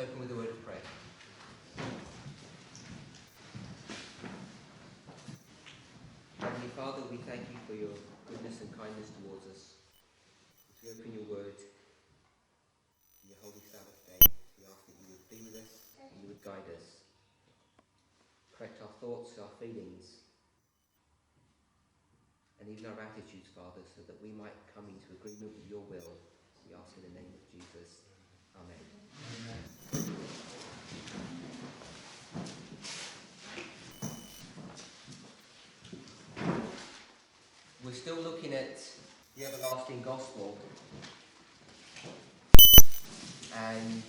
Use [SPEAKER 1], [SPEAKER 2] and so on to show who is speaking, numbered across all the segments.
[SPEAKER 1] open with a word of prayer. Heavenly Father, we thank you for your goodness and kindness towards us. As we open your word, your holy Sabbath day, we ask that you would be with us and you would guide us. Correct our thoughts, our feelings, and even our attitudes, Father, so that we might come into agreement with your will. We ask in the name of Jesus. Amen. Amen. We're still looking at the everlasting gospel, and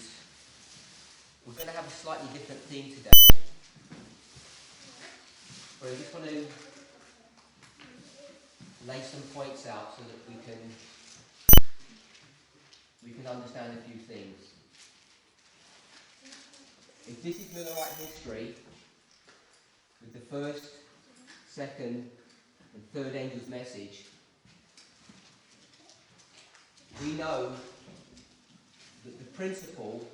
[SPEAKER 1] we're going to have a slightly different theme today. But I just want to lay some points out so that we can understand a few things. If this is Millerite history, with the first, second, and third angel's message, we know that the principle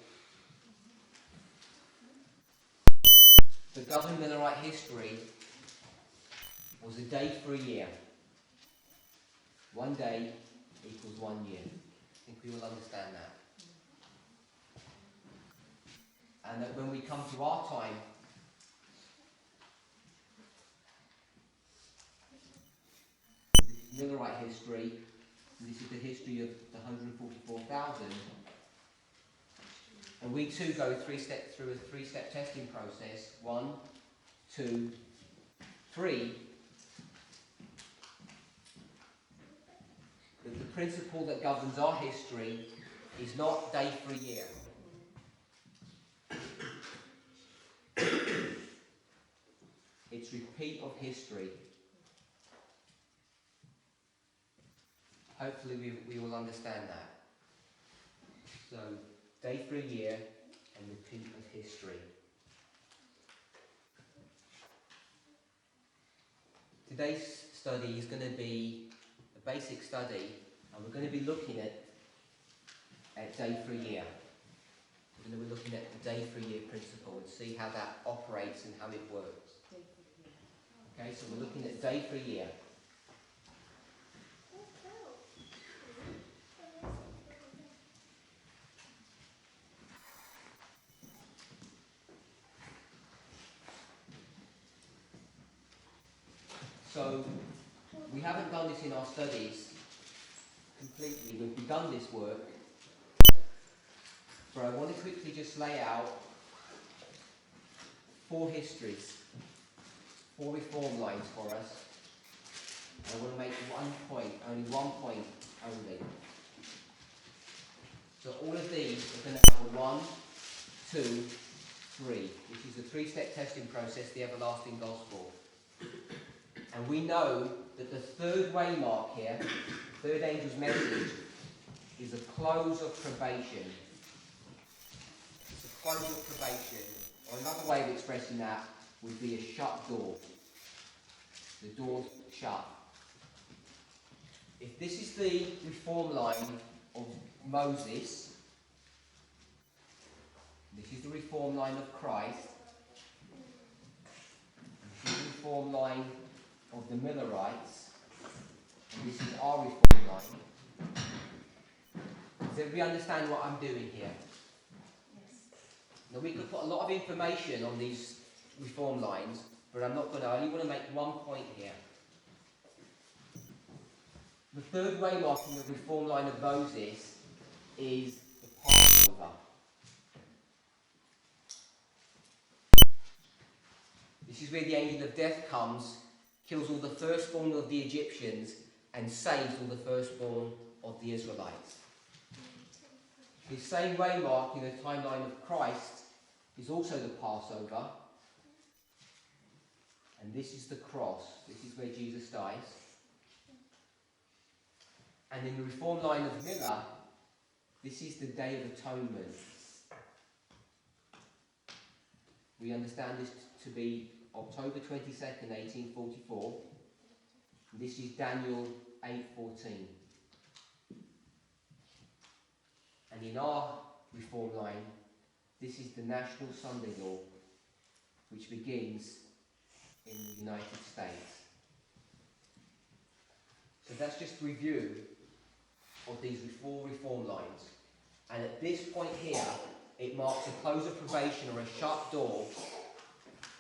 [SPEAKER 1] that governed Millerite history was a day for a year. One day equals 1 year. I think we will understand that. And that when we come to our time, this is Millerite history, and this is the history of the 144,000, and we too go through a three-step testing process. 1, 2, 3. That the principle that governs our history is not day for a year. It's repeat of history. Hopefully we will understand that. So, day for a year and repeat of history. Today's study is going to be a basic study, and we're going to be looking at day for a year. We're going to be looking at the day for a year principle and see how that operates and how it works. Okay, so we're looking at day for a year. So, we haven't done this in our studies completely. We've begun this work, but I want to quickly just lay out 4 histories, 4 reform lines for us. And I want to make only one point only. So all of these are going to have a 1, 2, 3, which is the 3-step testing process, the everlasting gospel. And we know that the third waymark here, the third angel's message, is a close of probation. It's a close of probation. Or another way of expressing that would be a shut door. The door's shut. If this is the reform line of Moses, this is the reform line of Christ, this is the reform line of the Millerites, and this is our reform line. Does everybody understand what I'm doing here? Yes. Now we could put a lot of information on these reform lines, but I'm not going to. I only want to make one point here. The third waymark in the reform line of Moses is the Passover. This is where the angel of death comes, kills all the firstborn of the Egyptians, and saves all the firstborn of the Israelites. The same waymark in the timeline of Christ is also the Passover, and this is the cross. This is where Jesus dies. And in the reform line of Miller, this is the Day of Atonement. We understand this to be October 22nd, 1844. This is Daniel 8:14. And in our reform line, This is the National Sunday Law, which begins in the United States. So that's just a review of these four reform lines. And at this point here, it marks a close of probation or a shut door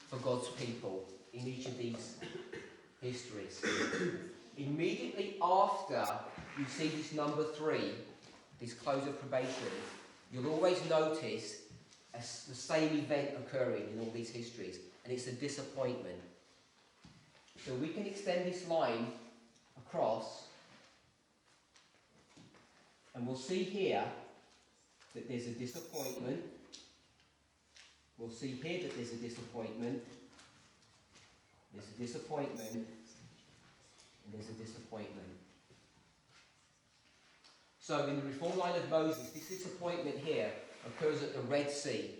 [SPEAKER 1] for God's people in each of these histories. Immediately after you see this number 3, this close of probation, you'll always notice the same event occurring in all these histories, and it's a disappointment. So we can extend this line across, and we'll see here that there's a disappointment. We'll see here that there's a disappointment. There's a disappointment. And there's a disappointment. So in the reform line of Moses, this disappointment here occurs at the Red Sea.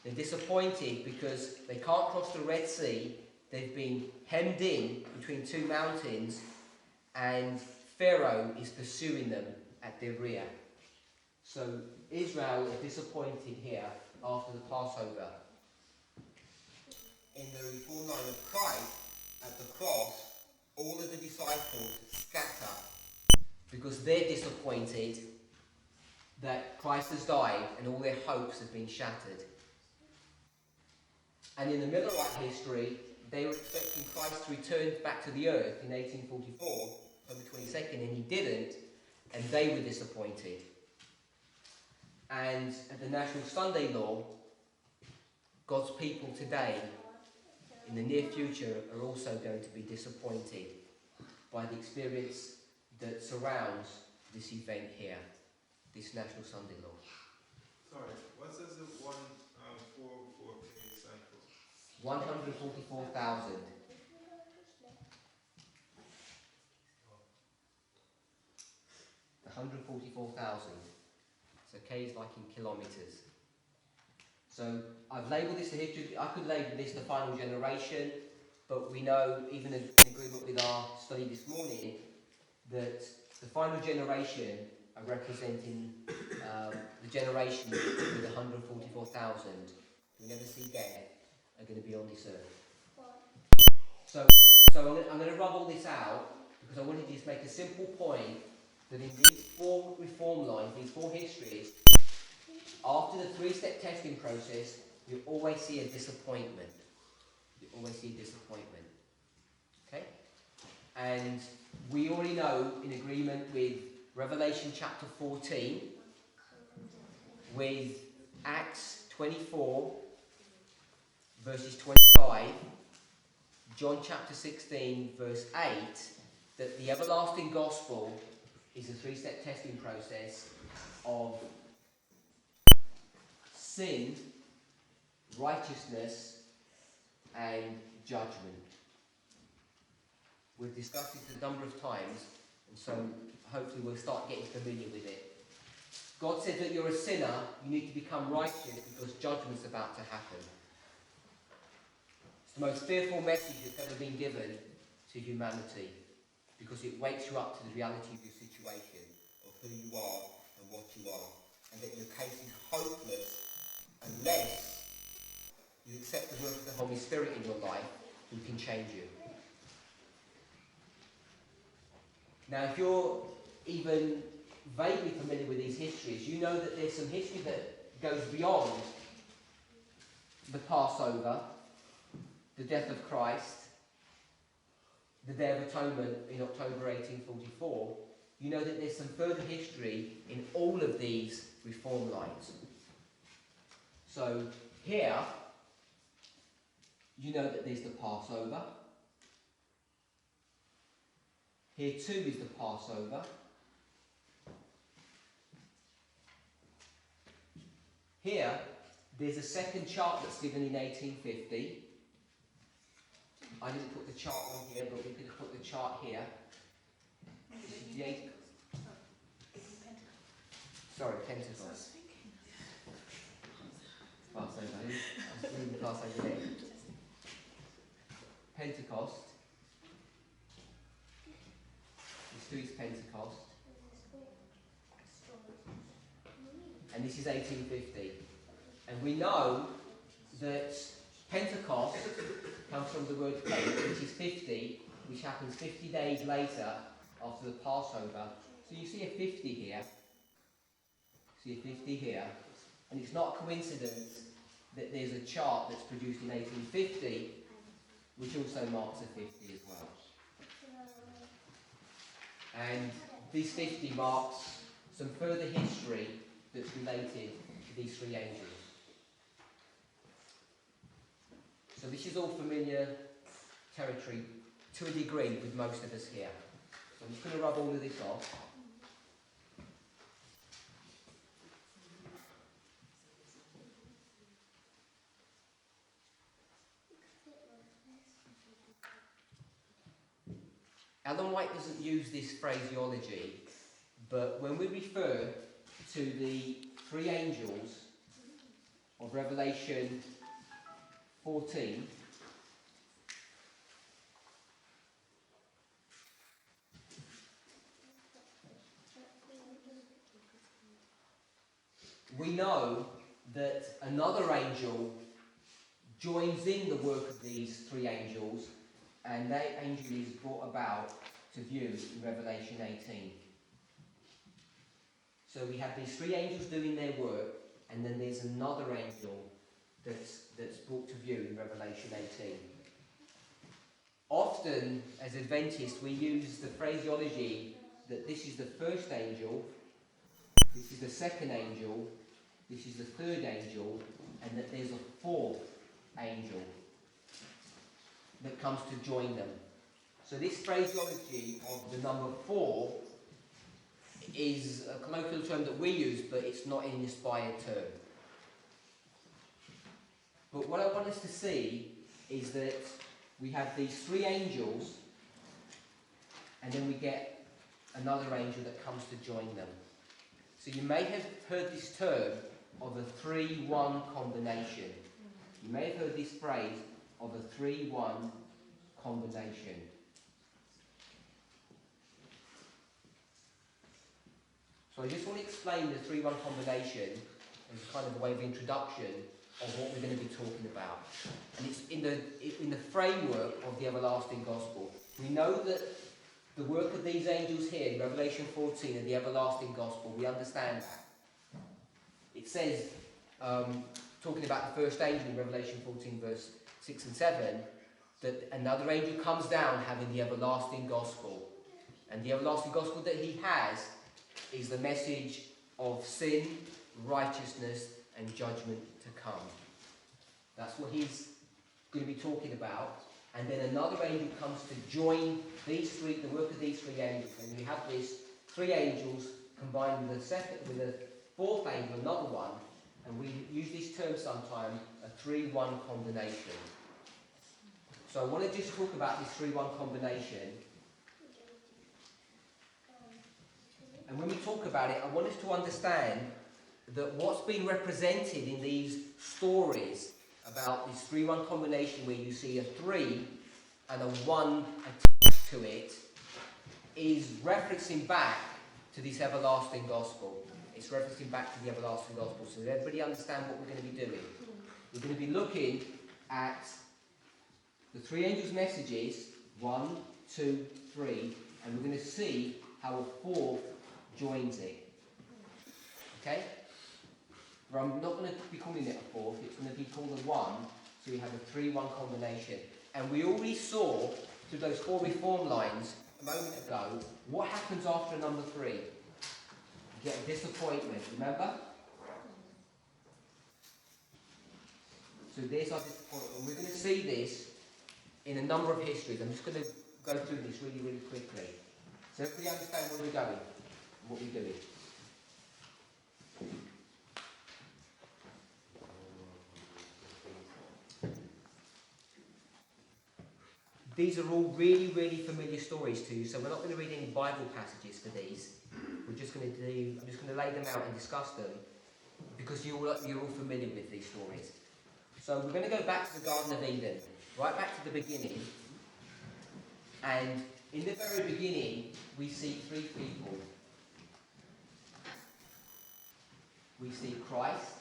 [SPEAKER 1] They're disappointed because they can't cross the Red Sea. They've been hemmed in between two mountains, and Pharaoh is pursuing them at their rear. So Israel are disappointed here after the Passover. In the reform line of Christ, at the cross, all of the disciples scatter because they're disappointed that Christ has died and all their hopes have been shattered. And in the Millerite history, they were expecting Christ to return back to the earth in 1844, October 22nd, and he didn't, and they were disappointed. And at the National Sunday Law, God's people today, in the near future, are also going to be disappointed by the experience that surrounds this event here, this National Sunday Law.
[SPEAKER 2] Sorry, what does the 144 disciples?
[SPEAKER 1] 144,000. 144,000. So K is like in kilometres. So I've labelled this the history. I could label this the final generation, but we know, even in agreement with our study this morning, that the final generation are representing the generation with 144,000 who never see death are going to be on this earth. So I'm going to rub all this out because I wanted to just make a simple point that in these four reform lines, these four histories, after the three-step testing process, you always see a disappointment. You always see a disappointment. Okay? And we already know, in agreement with Revelation chapter 14, with Acts 24, verses 25, John chapter 16, verse 8, that the everlasting gospel is a three-step testing process of sin, righteousness, and judgment. We've discussed it a number of times, and so hopefully we'll start getting familiar with it. God said that you're a sinner, you need to become righteous because judgment's about to happen. It's the most fearful message that's ever been given to humanity because it wakes you up to the reality of your situation, of who you are and what you are, and that your case is hopeless unless you accept the work of the Holy Spirit in your life who can change you. Now, if you're even vaguely familiar with these histories, you know that there's some history that goes beyond the Passover, the death of Christ, the Day of Atonement in October 1844. You know that there's some further history in all of these reform lines. So here, you know that there's the Passover. Here too is the Passover. Here, there's a second chart that's given in 1850. I didn't put the chart on here, but we could have put the chart here. Pentecost. Passover. I was reading the Passover there. Pentecost. This too is Pentecost. And this is 1850. And we know that Pentecost comes from the word Pent, which is 50, which happens 50 days later after the Passover. So you see a 50 here. See a 50 here. And it's not a coincidence that there's a chart that's produced in 1850, which also marks a 50 as well. And this 50 marks some further history that's related to these three angels. So this is all familiar territory to a degree with most of us here. So I'm just going to rub all of this off. Ellen White doesn't use this phraseology, but when we refer to the three angels of Revelation 14, we know that another angel joins in the work of these three angels, and that angel is brought about to view in Revelation 18. So we have these three angels doing their work, and then there's another angel that's brought to view in Revelation 18. Often, as Adventists, we use the phraseology that this is the first angel, this is the second angel, this is the third angel, and that there's a fourth angel that comes to join them. So this phraseology of the number 4 is a colloquial term that we use, but it's not an inspired term. But what I want us to see is that we have these three angels, and then we get another angel that comes to join them. So you may have heard this term of a 3-1 combination. You may have heard this phrase of a 3-1 combination. So I just want to explain the 3-1 combination as kind of a way of introduction of what we're going to be talking about. And it's in the framework of the everlasting gospel. We know that the work of these angels here in Revelation 14 and the everlasting gospel, we understand that. It says, talking about the first angel in Revelation 14 verse 6 and 7, that another angel comes down having the everlasting gospel. And the everlasting gospel that he has is the message of sin, righteousness, and judgment to come. That's what he's going to be talking about. And then another angel comes to join the work of these three angels. And we have these three angels combined with a fourth angel, another one. And we use this term sometimes, a 3-1 combination. So I want to just talk about this 3-1 combination. And when we talk about it, I want us to understand that what's being represented in these stories about this 3-1 combination where you see a 3 and a 1 attached to it is referencing back to this everlasting gospel. It's referencing back to the everlasting gospel. So that everybody understand what we're going to be doing. We're going to be looking at the three angels' messages, 1, 2, 3, and we're going to see how a fourth joins it. Okay? But I'm not going to be calling it a fourth, it's going to be called a 1, so we have a 3-1 combination. And we already saw, through those 4 reform lines a moment ago, what happens after number 3. You get a disappointment, remember? So there's our disappointment. And we're going to see this in a number of histories. I'm just going to go through this really, really quickly. So everybody understand where we're going and what we're doing. These are all really, really familiar stories to you, so we're not going to read any Bible passages for these. I'm just going to lay them out and discuss them because you're all familiar with these stories. So we're going to go back to the Garden of Eden, right back to the beginning. And in the very beginning, we see 3 people. We see Christ,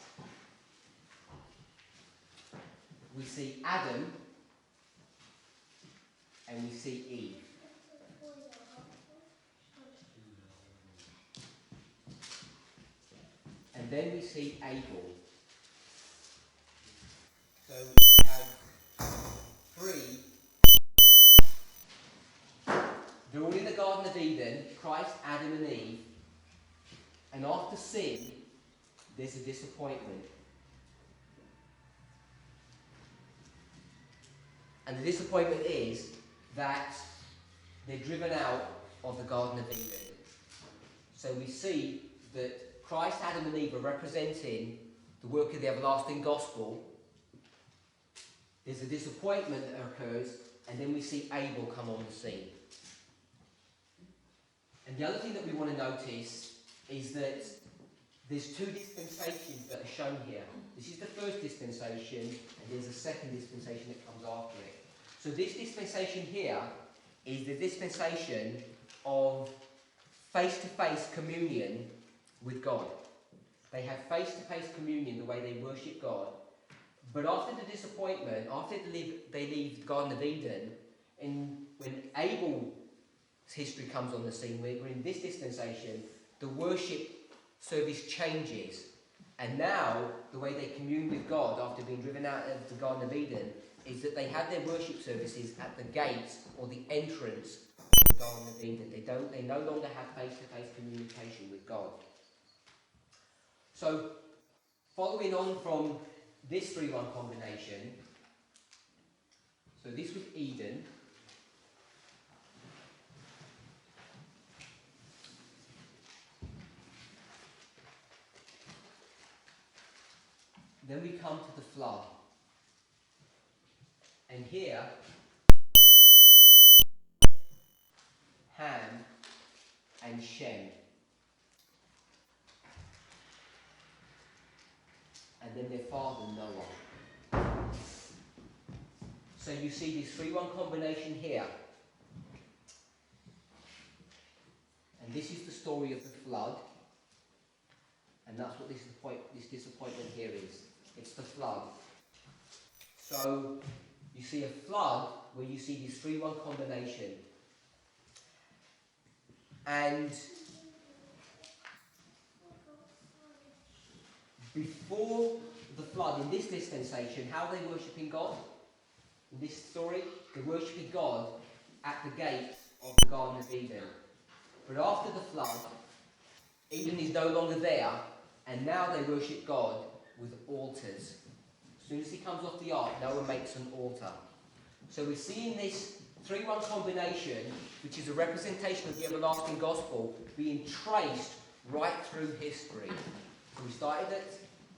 [SPEAKER 1] we see Adam and we see Eve. And then we see Abel. So we have three. They're all in the Garden of Eden, Christ, Adam and Eve. And after sin, there's a disappointment. And the disappointment is that they're driven out of the Garden of Eden. So we see that Christ, Adam and Eve are representing the work of the everlasting gospel. There's a disappointment that occurs, and then we see Abel come on the scene. And the other thing that we want to notice is that there's two dispensations that are shown here. This is the first dispensation, and there's a second dispensation that comes after it. So this dispensation here is the dispensation of face-to-face communion with God. They have face-to-face communion the way they worship God. But after the disappointment, after they leave the Garden of Eden, and when Abel's history comes on the scene, we're in this dispensation, the worship service changes. And now, the way they commune with God after being driven out of the Garden of Eden is that they have their worship services at the gate or the entrance of the Garden of Eden. They no longer have face-to-face communication with God. So, following on from this 3-1 combination, so this was Eden. Then we come to the flood. And here, Ham and Shem. And then their father, Noah. So you see this 3-1 combination here. And this is the story of the flood. And that's what this disappointment here is. It's the flood. So you see a flood where you see this 3-1 combination. And before the flood, in this dispensation, how are they worshipping God? In this story, they're worshipping God at the gate of the Garden of Eden. But after the flood, Eden is no longer there, and now they worship God with altars. As soon as he comes off the ark, Noah makes an altar. So we're seeing this 3-1 combination, which is a representation of the everlasting gospel, being traced right through history. So we started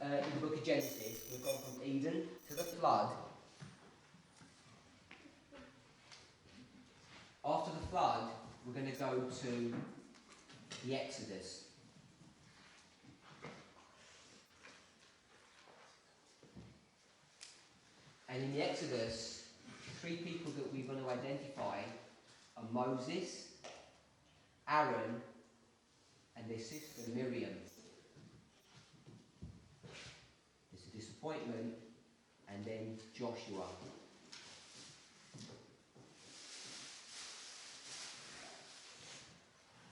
[SPEAKER 1] in the book of Genesis. We've gone from Eden to the flood. After the flood, we're going to go to the Exodus. And in the Exodus, 3 people that we're going to identify are Moses, Aaron, and their sister Miriam. There's a disappointment, and then Joshua.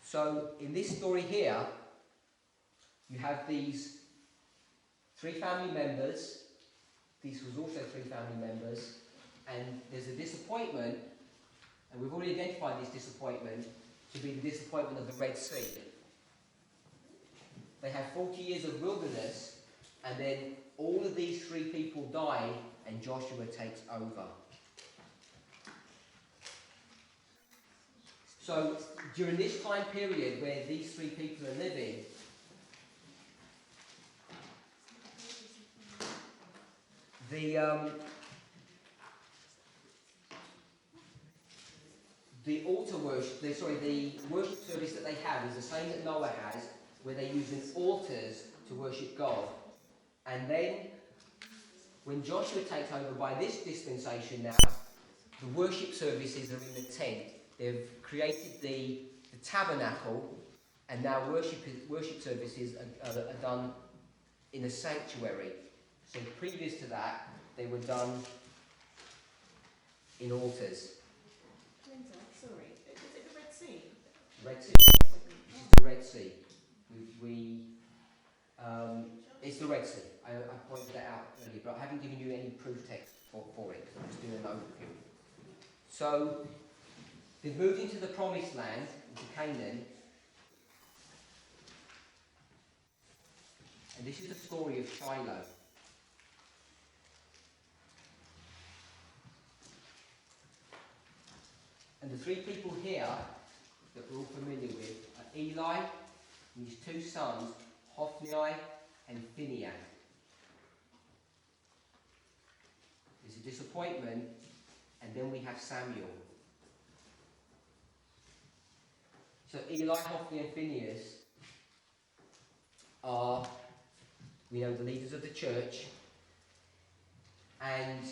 [SPEAKER 1] So in this story here, you have these 3 family members. This was also 3 family members. And there's a disappointment, and we've already identified this disappointment to be the disappointment of the Red Sea. They have 40 years of wilderness, and then all of these 3 people die, and Joshua takes over. So during this time period where these 3 people are living, the altar worship, the worship service that they have is the same that Noah has, where they're using altars to worship God. And then, when Joshua takes over by this dispensation now, the worship services are in the tent. They've created the tabernacle, and now worship services are done in a sanctuary. So previous to that, they were done in altars.
[SPEAKER 3] Linda, sorry, is it the Red Sea?
[SPEAKER 1] Red Sea. This is the Red Sea. It's the Red Sea. I pointed that out earlier, but I haven't given you any proof text for it, so I'm just doing an overview. So, they've moved into the Promised Land, into Canaan, and this is the story of Shiloh. And the three people here that we're all familiar with are Eli and his two sons, Hophni and Phinehas. There's a disappointment, and then we have Samuel. So Eli, Hophni and Phinehas are, we know, the leaders of the church, and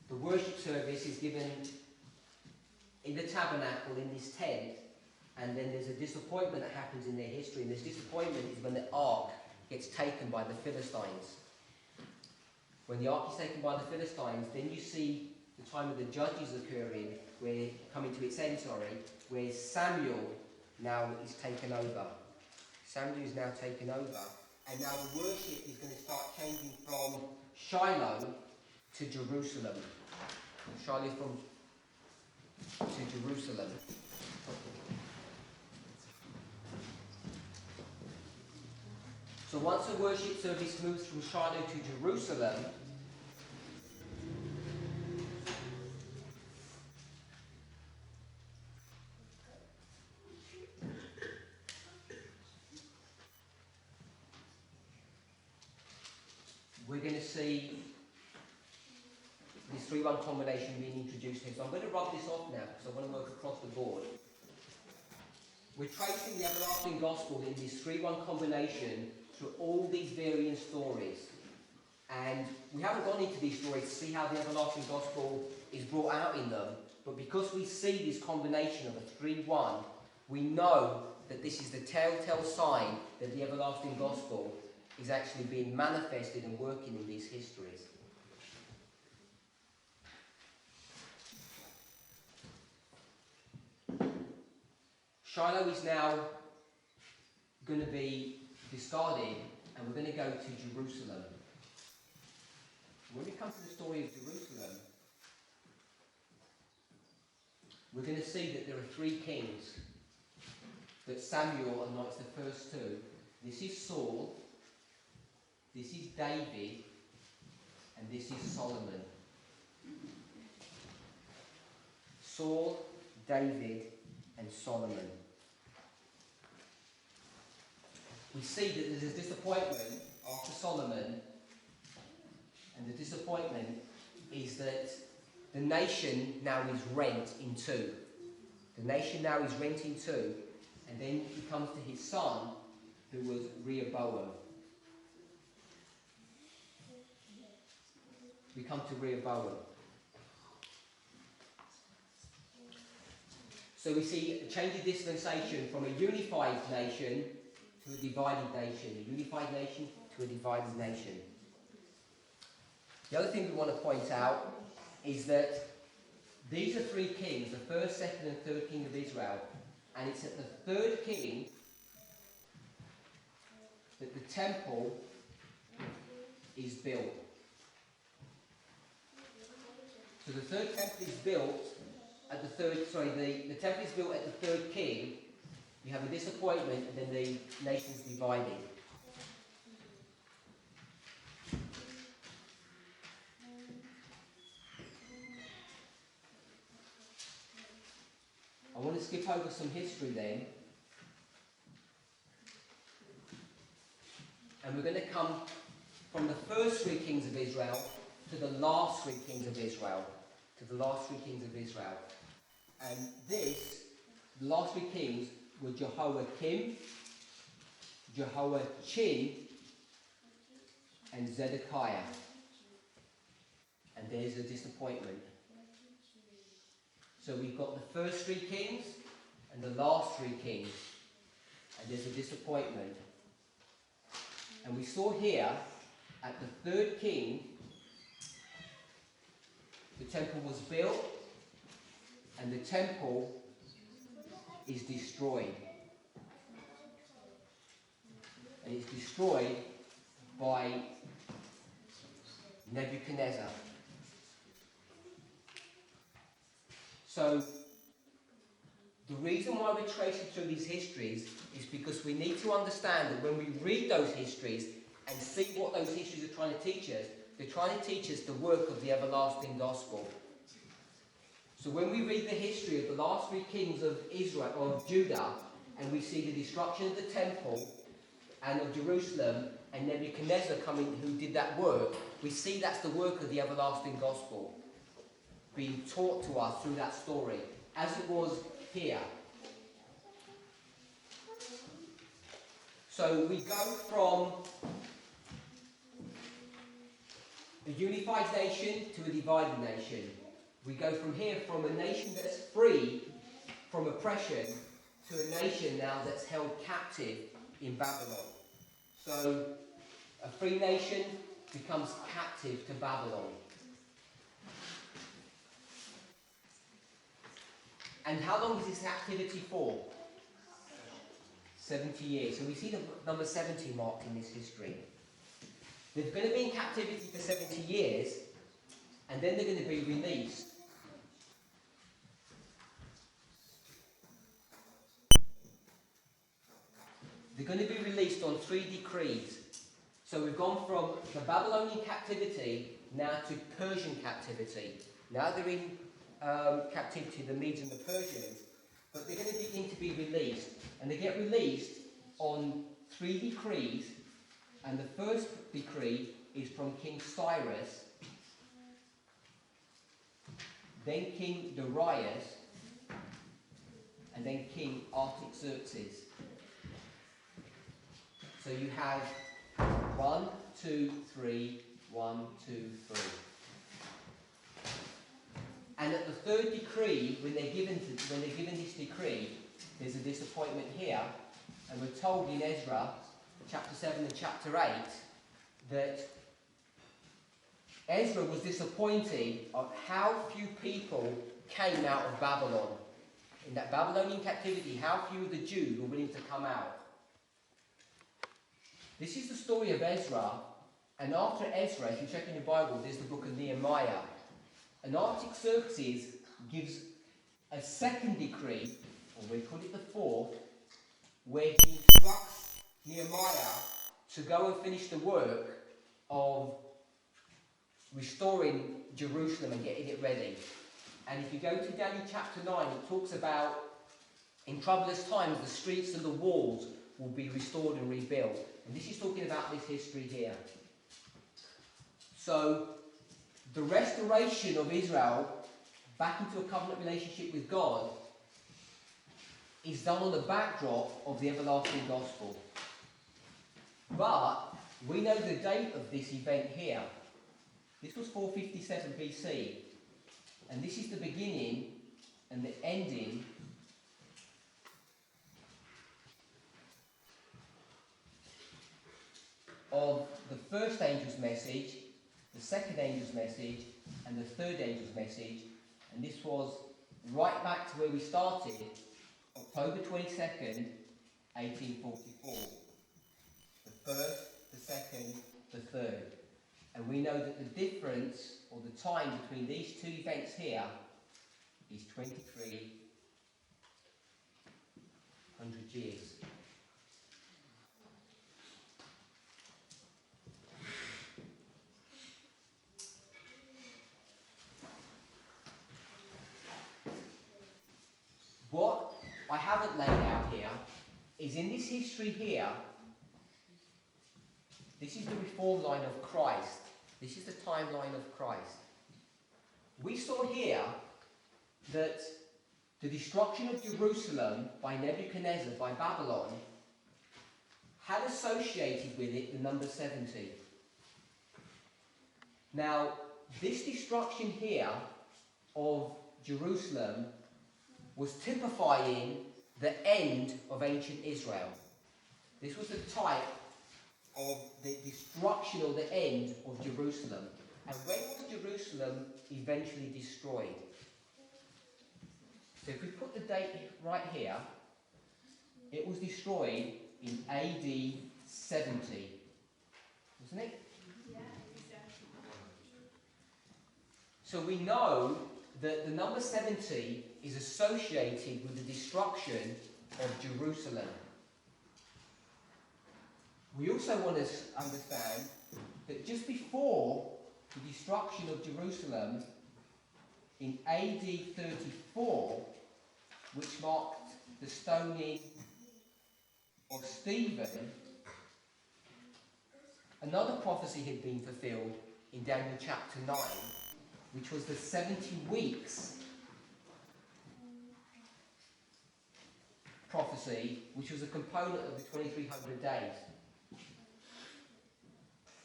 [SPEAKER 1] the worship service is given in the tabernacle, in this tent, and then there's a disappointment that happens in their history, and this disappointment is when the ark gets taken by the Philistines. When the ark is taken by the Philistines, then you see the time of the judges occurring, where coming to its end, where Samuel now is taken over. Samuel is now taken over, and now the worship is going to start changing from Shiloh to Jerusalem. Shiloh to Jerusalem. So once the worship service moves from Shiloh to Jerusalem, we're going to see this 3-1 combination being introduced here. So I'm going to rub this off now because I want to work across the board. We're tracing the everlasting gospel in this 3-1 combination through all these varying stories. And we haven't gone into these stories to see how the everlasting gospel is brought out in them, but because we see this combination of a 3-1, we know that this is the telltale sign that the everlasting gospel is actually being manifested and working in these histories. Shiloh is now going to be discarded, and we're going to go to Jerusalem. When we come to the story of Jerusalem, we're going to see that there are 3 kings that Samuel anoints the first 2. This is Saul, this is David, and this is Solomon. Saul, David, and Solomon. We see that there's a disappointment after Solomon, and the disappointment is that the nation now is rent in 2. The nation now is rent in 2, and then he comes to his son, who was Rehoboam. We come to Rehoboam. So we see a change of dispensation from a unified nation to a divided nation. A unified nation to a divided nation. The other thing we want to point out is that these are 3 kings, the first, second and third king of Israel. And it's at the 3rd king that the temple is built. So the 3rd temple is built at the 3rd, the temple is built at the 3rd king. You have a disappointment, and then the nation's divided. I want to skip over some history then. And we're going to come from the first 3 kings of Israel to the last 3 kings of Israel. To the last 3 kings of Israel. And the last 3 kings were Jehoiakim, Jehoiachin, and Zedekiah. And there's a disappointment. So we've got the first 3 kings and the last 3 kings. And there's a disappointment. And we saw here, at the 3rd king, the temple was built, and the temple is destroyed. And it's destroyed by Nebuchadnezzar. So, the reason why we're tracing through these histories is because we need to understand that when we read those histories and see what those histories are trying to teach us, they're trying to teach us the work of the everlasting gospel. So when we read the history of the last three kings of Israel, or of Judah, and we see the destruction of the temple and of Jerusalem, and Nebuchadnezzar coming who did that work, we see that's the work of the everlasting gospel being taught to us through that story, as it was here. So we go from a unified nation to a divided nation. We go from here, from a nation that's free from oppression, to a nation now that's held captive in Babylon. So a free nation becomes captive to Babylon. And how long is this captivity for? 70 years. So we see the number 70 marked in this history. They're going to be in captivity for 70 years, and then they're going to be released. They're going to be released on 3 decrees. So we've gone from the Babylonian captivity now to Persian captivity. Now they're in captivity, the Medes and the Persians, but they're going to begin to be released. And they get released on 3 decrees, and the first decree is from King Cyrus, then King Darius, and then King Artaxerxes. So you have 1, 2, 3, 1, 2, 3. And at the third decree, when they're given this decree, there's a disappointment here, and we're told in Ezra, chapter 7 and chapter 8, that Ezra was disappointed of how few people came out of Babylon. In that Babylonian captivity, how few of the Jews were willing to come out. This is the story of Ezra, and after Ezra, if you check in your Bible, there's the book of Nehemiah. And Artaxerxes gives a second decree, or we call it the fourth, where he instructs Nehemiah to go and finish the work of restoring Jerusalem and getting it ready. And if you go to Daniel chapter 9, it talks about, in troublous times, the streets and the walls will be restored and rebuilt. And this is talking about this history here. So, the restoration of Israel back into a covenant relationship with God is done on the backdrop of the everlasting gospel. But we know the date of this event here. This was 457 BC. And this is the beginning and the ending of the first angel's message, the second angel's message, and the third angel's message. And this was right back to where we started, October 22nd, 1844. The first, the second, the third. And we know that the difference, or the time between these two events here, is 2300 years. What I haven't laid out here is, in this history here, this is the reform line of Christ. This is the timeline of Christ. We saw here that the destruction of Jerusalem by Nebuchadnezzar, by Babylon, had associated with it the number 70. Now, this destruction here of Jerusalem was typifying the end of ancient Israel. This was the type of the destruction or the end of Jerusalem. And when was Jerusalem eventually destroyed? So if we put the date right here, it was destroyed in AD 70, wasn't it? So we know that the number 70 is associated with the destruction of Jerusalem. We also want to understand that just before the destruction of Jerusalem in AD 34, which marked the stoning of Stephen, another prophecy had been fulfilled in Daniel chapter 9, which was the 70 weeks prophecy, which was a component of the 2300 days.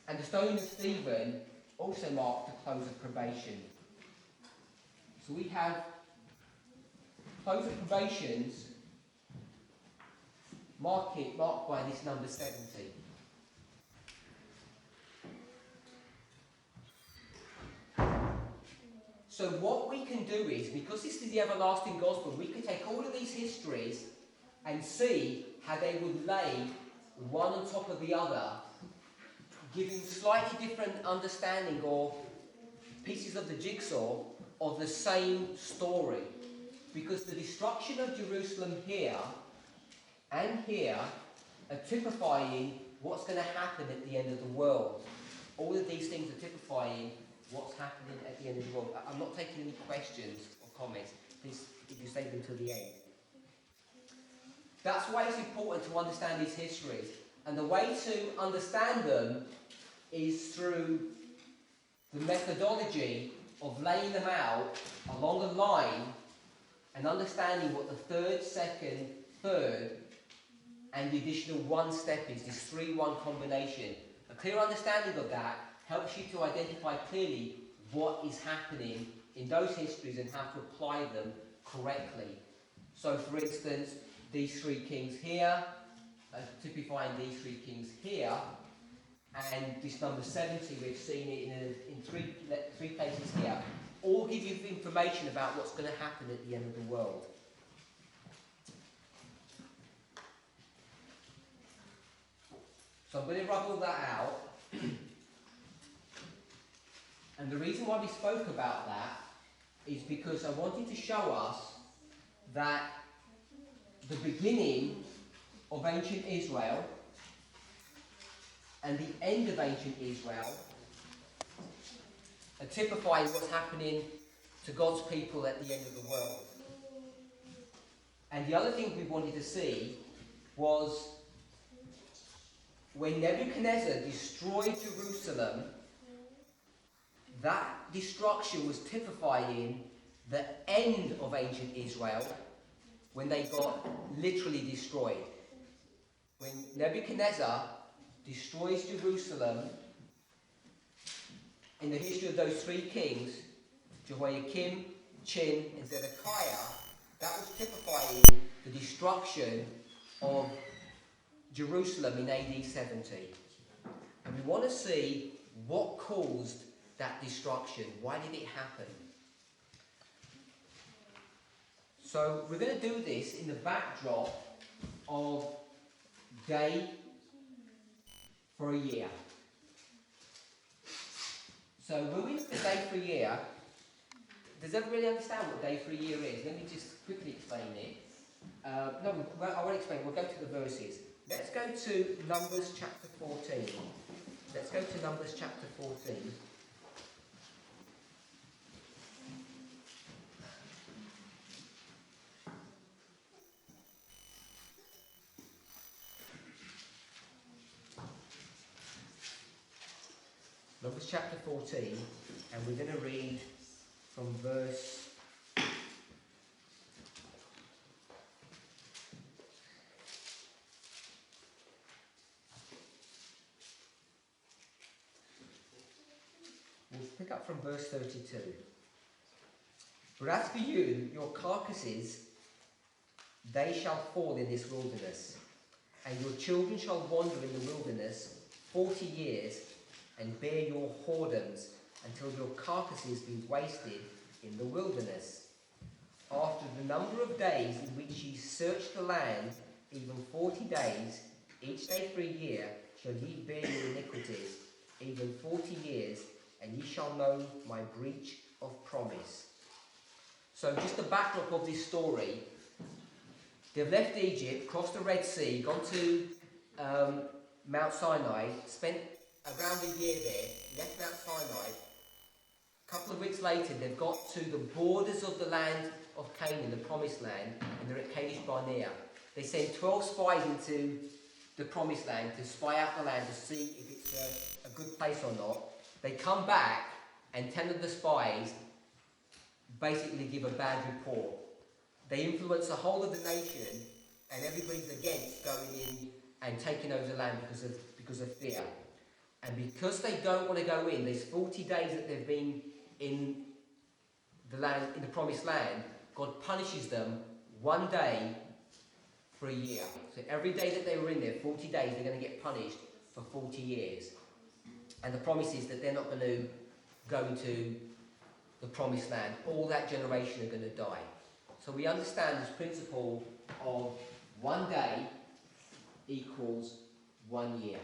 [SPEAKER 1] And the stoning of Stephen also marked the close of probation. So we have close of probations marked by this number 70. So what we can do is, because this is the everlasting gospel, we can take all of these histories and see how they would lay one on top of the other, giving slightly different understanding or pieces of the jigsaw of the same story. Because the destruction of Jerusalem here and here are typifying what's going to happen at the end of the world. All of these things are typifying what's happening at the end of the world. I'm not taking any questions or comments. Please, if you save them till the end. That's why it's important to understand these histories. And the way to understand them is through the methodology of laying them out along a line and understanding what the third, second, third, and the additional one step is, this 3-1 combination. A clear understanding of that helps you to identify clearly what is happening in those histories and how to apply them correctly. So, for instance, these 3 kings here, typifying these 3 kings here, and this number 70, we've seen it in three places here, all give you information about what's going to happen at the end of the world. So I'm going to rub all that out. And the reason why we spoke about that is because I wanted to show us that the beginning of ancient Israel and the end of ancient Israel are typifying what's happening to God's people at the end of the world. And the other thing we wanted to see was when Nebuchadnezzar destroyed Jerusalem, that destruction was typifying the end of ancient Israel when they got literally destroyed. When Nebuchadnezzar destroys Jerusalem, in the history of those 3 kings, Jehoiakim, Chin, and Zedekiah, that was typifying the destruction of Jerusalem in AD 70. And we want to see what caused that destruction. Why did it happen? So we're going to do this in the backdrop of day for a year. So when we look at day for a year, does everybody understand what day for a year is? Let me just quickly explain it. No, I won't explain. We'll go to the verses. Let's go to Numbers chapter 14. Let's go to Numbers chapter 14. Numbers chapter 14, and we're going to read from verse 32. But as for you, your carcasses, they shall fall in this wilderness, and your children shall wander in the wilderness 40 years, and bear your whoredoms until your carcasses be wasted in the wilderness. after the number of days in which ye search the land, even 40 days, each day for a year, shall ye bear your iniquities, even 40 years, and ye shall know my breach of promise. So just the backdrop of this story, they've left Egypt, crossed the Red Sea, gone to Mount Sinai, spent around a year there, left Mount Sinai. A couple of weeks later, they've got to the borders of the land of Canaan, the promised land, and they're at Kadesh Barnea. They send 12 spies into the promised land to spy out the land to see if it's a good place or not. They come back, and 10 of the spies basically give a bad report. They influence the whole of the nation, and everybody's against going in and taking over the land because of fear. And because they don't want to go in, there's 40 days that they've been in the land, in the promised land, God punishes them one day for a year. So every day that they were in there, 40 days, they're going to get punished for 40 years. And the promise is that they're not going to go into the promised land. All that generation are going to die. So we understand this principle of one day equals 1 year.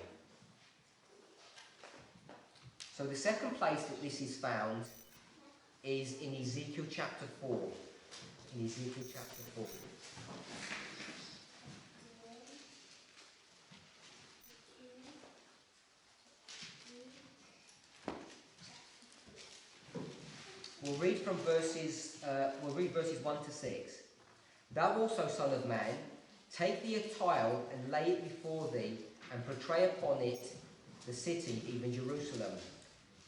[SPEAKER 1] So the second place that this is found is in Ezekiel chapter 4. In Ezekiel chapter 4. We'll read verses 1 to 6. Thou also, son of man, take thee a tile and lay it before thee, and portray upon it the city, even Jerusalem,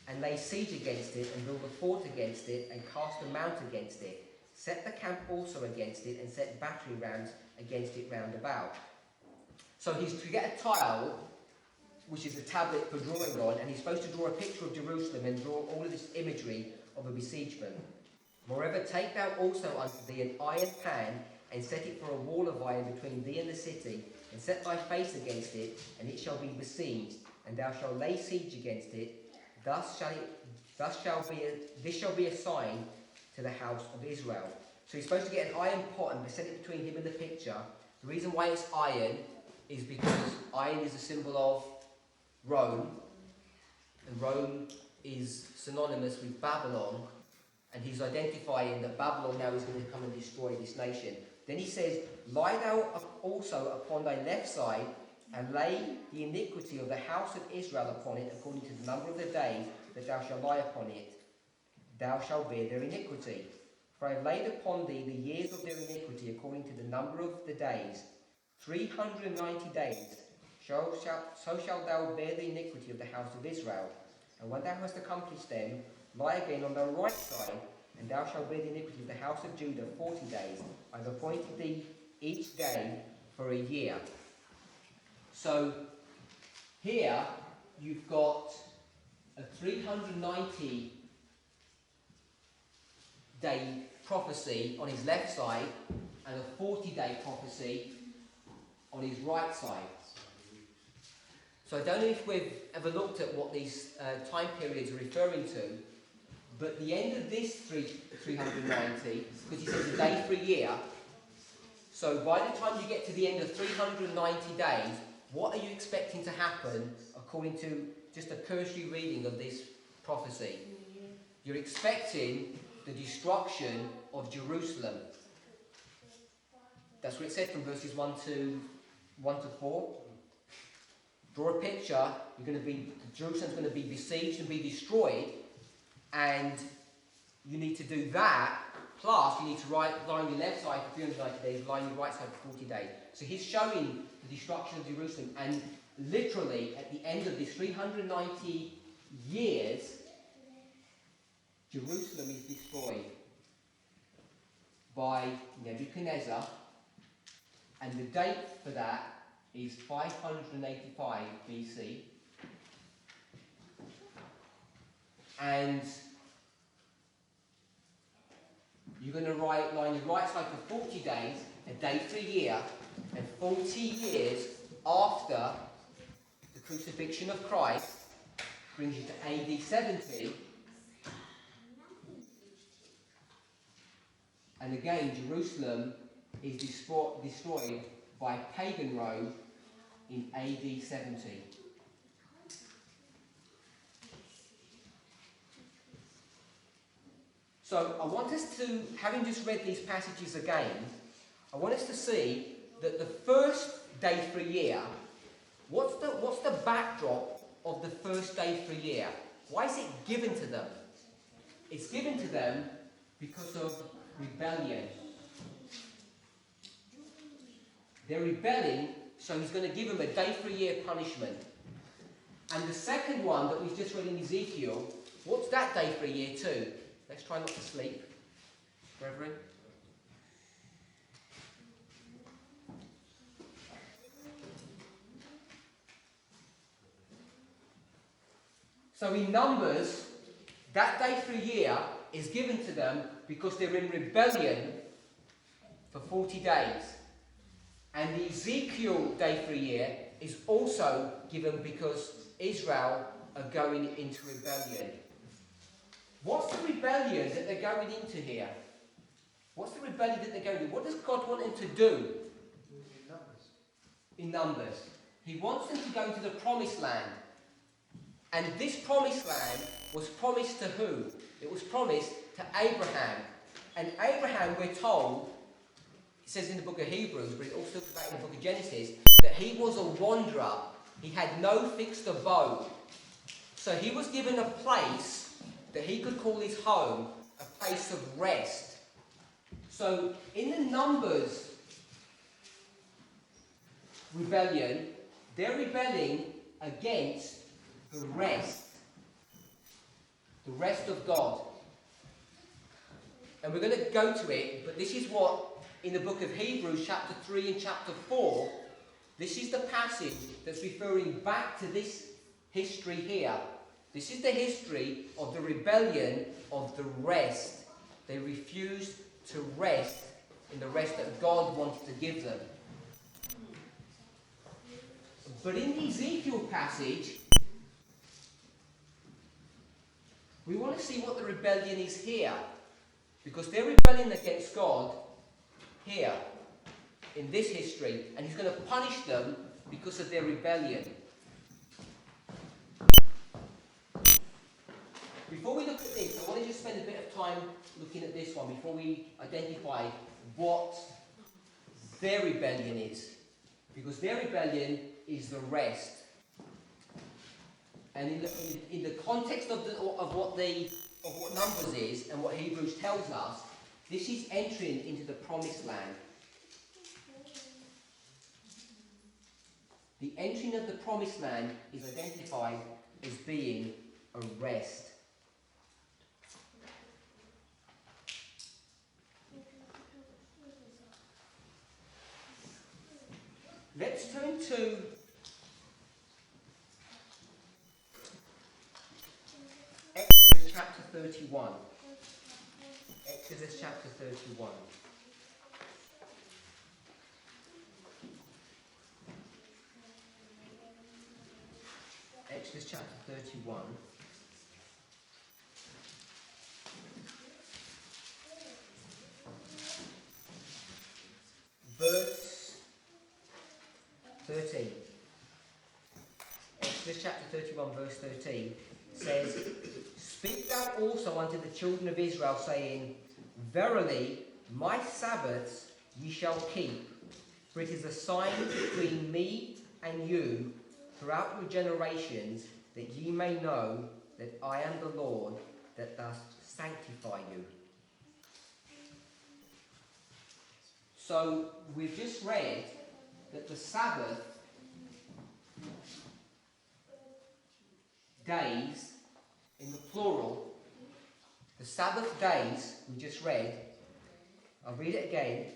[SPEAKER 1] and lay siege against it, and build a fort against it, and cast a mount against it. Set the camp also against it, and set battery rams against it round about. So he's to get a tile, which is a tablet for drawing on, and he's supposed to draw a picture of Jerusalem and draw all of this imagery of a besiegement. Moreover, take thou also unto thee an iron pan, and set it for a wall of iron between thee and the city, and set thy face against it, and it shall be besieged, and thou shalt lay siege against it. This shall be a sign to the house of Israel. So he's supposed to get an iron pot and set it between him and the picture. The reason why it's iron is because iron is a symbol of Rome, and Rome is synonymous with Babylon, and he's identifying that Babylon now is going to come and destroy this nation. Then he says, lie thou also upon thy left side, and lay the iniquity of the house of Israel upon it, according to the number of the days that thou shalt lie upon it. Thou shalt bear their iniquity. For I have laid upon thee the years of their iniquity, according to the number of the days. 390 days. So shalt thou bear the iniquity of the house of Israel. And when thou hast accomplished them, lie again on thy right side, and thou shalt bear the iniquity of the house of Judah 40 days. I have appointed thee each day for a year. So here you've got a 390 day prophecy on his left side and a 40-day prophecy on his right side. So I don't know if we've ever looked at what these time periods are referring to, but the end of this 390, because he says a day for a year, so by the time you get to the end of 390 days, what are you expecting to happen according to just a cursory reading of this prophecy? You're expecting the destruction of Jerusalem. That's what it said from verses 1 to 4. Draw a picture. Jerusalem's going to be besieged and be destroyed, and you need to do that. Plus, you need to lie on your left side for 390 days, lie on your right side for 40 days. So he's showing the destruction of Jerusalem, and literally at the end of these 390 years, Jerusalem is destroyed by Nebuchadnezzar, and the date for that is 585 BC. And you're going to lie on your right side for 40 days, a day for a year, and 40 years after the crucifixion of Christ brings you to AD 70. And again, Jerusalem is destroyed by pagan Rome in AD 70. So I want us to, having just read these passages again, I want us to see that the first day for a year, what's the backdrop of the first day for a year? Why is it given to them? It's given to them because of rebellion. They're rebelling, so he's going to give them a day for a year punishment. And the second one that we've just read in Ezekiel, what's that day for a year too? Let's try not to sleep, brethren. So in Numbers, that day for a year is given to them because they're in rebellion for 40 days. And the Ezekiel day for a year is also given because Israel are going into rebellion. What's the rebellion that they're going into here? What's the rebellion that they're going into? What does God want them to do? In Numbers. He wants them to go into the promised land. And this promised land was promised to who? It was promised to Abraham. And Abraham, we're told, it says in the book of Hebrews, but it also talks about in the book of Genesis, that he was a wanderer. He had no fixed abode. So he was given a place that he could call his home, a place of rest. So in the Numbers rebellion, they're rebelling against the rest of God. And we're going to go to it, but this is what, in the book of Hebrews, chapter 3 and chapter 4, this is the passage that's referring back to this history here. This is the history of the rebellion of the rest. They refused to rest in the rest that God wanted to give them. But in the Ezekiel passage, we want to see what the rebellion is here. Because they're rebelling against God here, in this history, and he's going to punish them because of their rebellion. Before we look at this, I want to just spend a bit of time looking at this one before we identify what their rebellion is. Because their rebellion is the rest. And in the context of what Numbers is and what Hebrews tells us, this is entering into the promised land. The entering of the promised land is identified as being a rest. Let's turn to Exodus chapter 31. Exodus chapter 31. Exodus chapter 31. Verse 13. Exodus chapter 31, verse 13 says, "Speak thou also unto the children of Israel, saying, Verily, my Sabbaths ye shall keep, for it is a sign between me and you throughout your generations, that ye may know that I am the Lord that doth sanctify you." So we've just read that the Sabbath days, in the plural, the Sabbath days we just read, I'll read it again.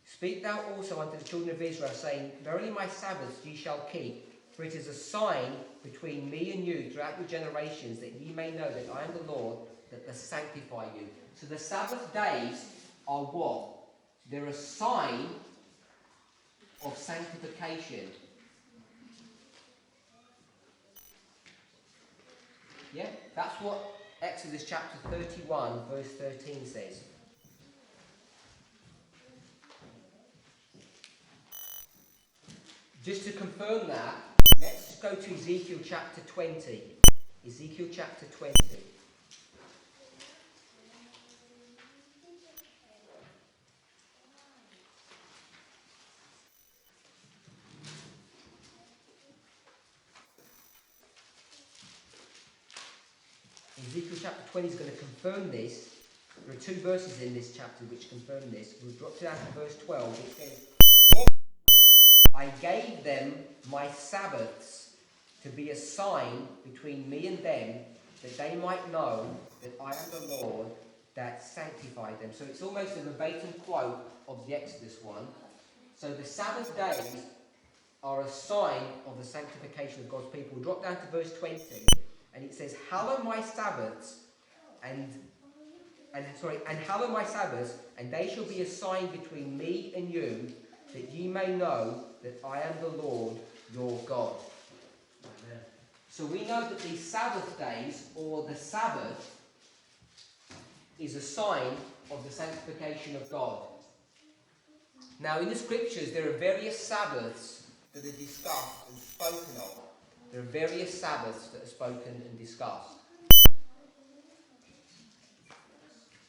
[SPEAKER 1] "Speak thou also unto the children of Israel, saying, Verily my Sabbaths ye shall keep, for it is a sign between me and you throughout your generations, that ye may know that I am the Lord that doth sanctify you." So the Sabbath days are what? They're a sign of sanctification. Yeah? That's what Exodus chapter 31 verse 13 says. Just to confirm that, let's go to Ezekiel chapter 20. Ezekiel chapter 20. Ezekiel chapter 20 is going to confirm this. There are two verses in this chapter which confirm this. We'll drop down to verse 12. It says, I gave them my Sabbaths to be a sign between me and them, that they might know that I am the Lord that sanctified them. So it's almost a verbatim quote of the Exodus one. So the Sabbath days are a sign of the sanctification of God's people. Drop down to verse 20, and it says, hallow my Sabbaths, and hallow my Sabbaths, and they shall be a sign between me and you, that ye may know that I am the Lord your God. Amen. So we know that these Sabbath days, or the Sabbath, is a sign of the sanctification of God. Now in the scriptures there are various Sabbaths that are discussed and spoken of. There are various Sabbaths that are spoken and discussed.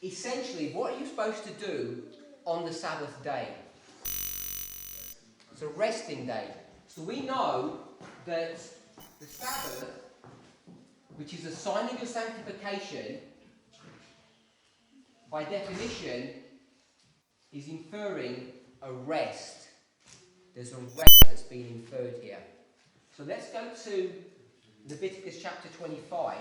[SPEAKER 1] Essentially, what are you supposed to do on the Sabbath day? It's a resting day. So we know that the Sabbath, which is a sign of your sanctification, by definition, is inferring a rest. There's a rest that's been inferred here. So let's go to Leviticus chapter 25.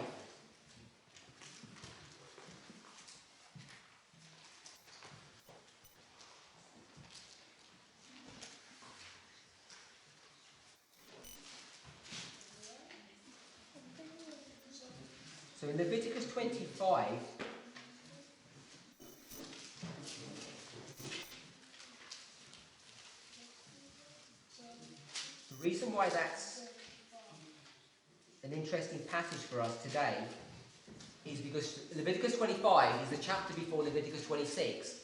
[SPEAKER 1] So in Leviticus 25, the reason why that's an interesting passage for us today is because Leviticus 25 is the chapter before Leviticus 26.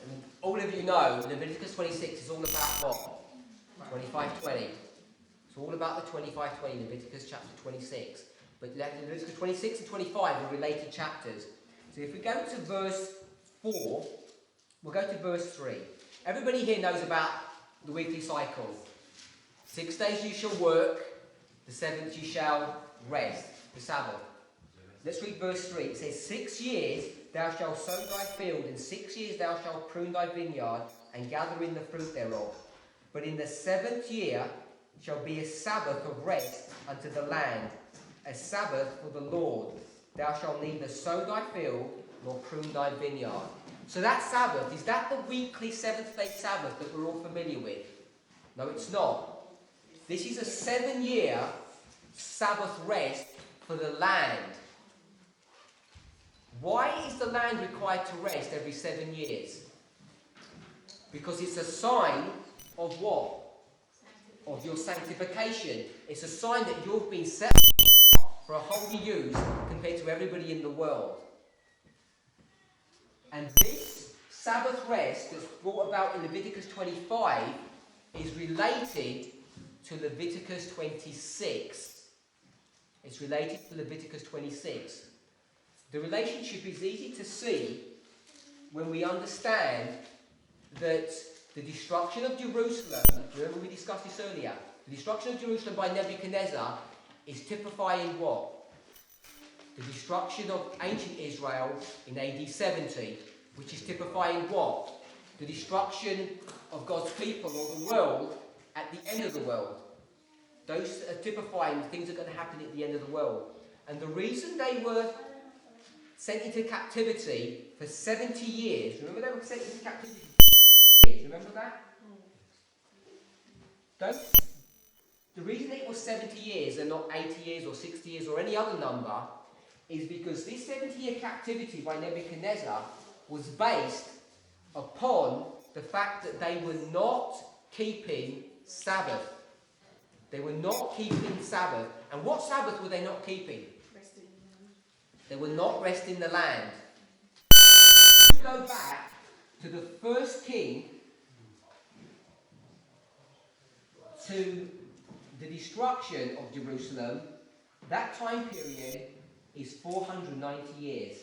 [SPEAKER 1] And all of you know Leviticus 26 is all about what? 25:20. It's all about the 25:20, Leviticus chapter 26. But Leviticus 26 and 25 are related chapters. So if we go to verse 4, we'll go to verse 3. Everybody here knows about the weekly cycle. 6 days you shall work, the 7th you shall rest, the Sabbath. Let's read verse 3. It says, 6 years thou shalt sow thy field, and 6 years thou shalt prune thy vineyard, and gather in the fruit thereof. But in the 7th year shall be a Sabbath of rest unto the land, a Sabbath for the Lord. Thou shalt neither sow thy field, nor prune thy vineyard. So that Sabbath, is that the weekly 7th-day Sabbath that we're all familiar with? No, it's not. This is a 7-year Sabbath rest for the land. Why is the land required to rest every 7 years? Because it's a sign of what? Of your sanctification. It's a sign that you've been set for a holy use compared to everybody in the world. And this Sabbath rest that's brought about in Leviticus 25 is related to Leviticus 26. It's related to Leviticus 26. The relationship is easy to see when we understand that the destruction of Jerusalem, remember we discussed this earlier, the destruction of Jerusalem by Nebuchadnezzar is typifying what? The destruction of ancient Israel in AD 70, which is typifying what? The destruction of God's people or the world at the end of the world. Those are typifying things that are going to happen at the end of the world. And the reason they were sent into captivity for 70 years, remember they were sent into captivity for 70 years, remember that? The reason it was 70 years and not 80 years or 60 years or any other number is because this 70-year captivity by Nebuchadnezzar was based upon the fact that they were not keeping Sabbath. They were not keeping Sabbath. And what Sabbath were they not keeping?
[SPEAKER 3] Resting in the land.
[SPEAKER 1] They were not resting the land. Go back to the first king, to the destruction of Jerusalem, that time period is 490 years.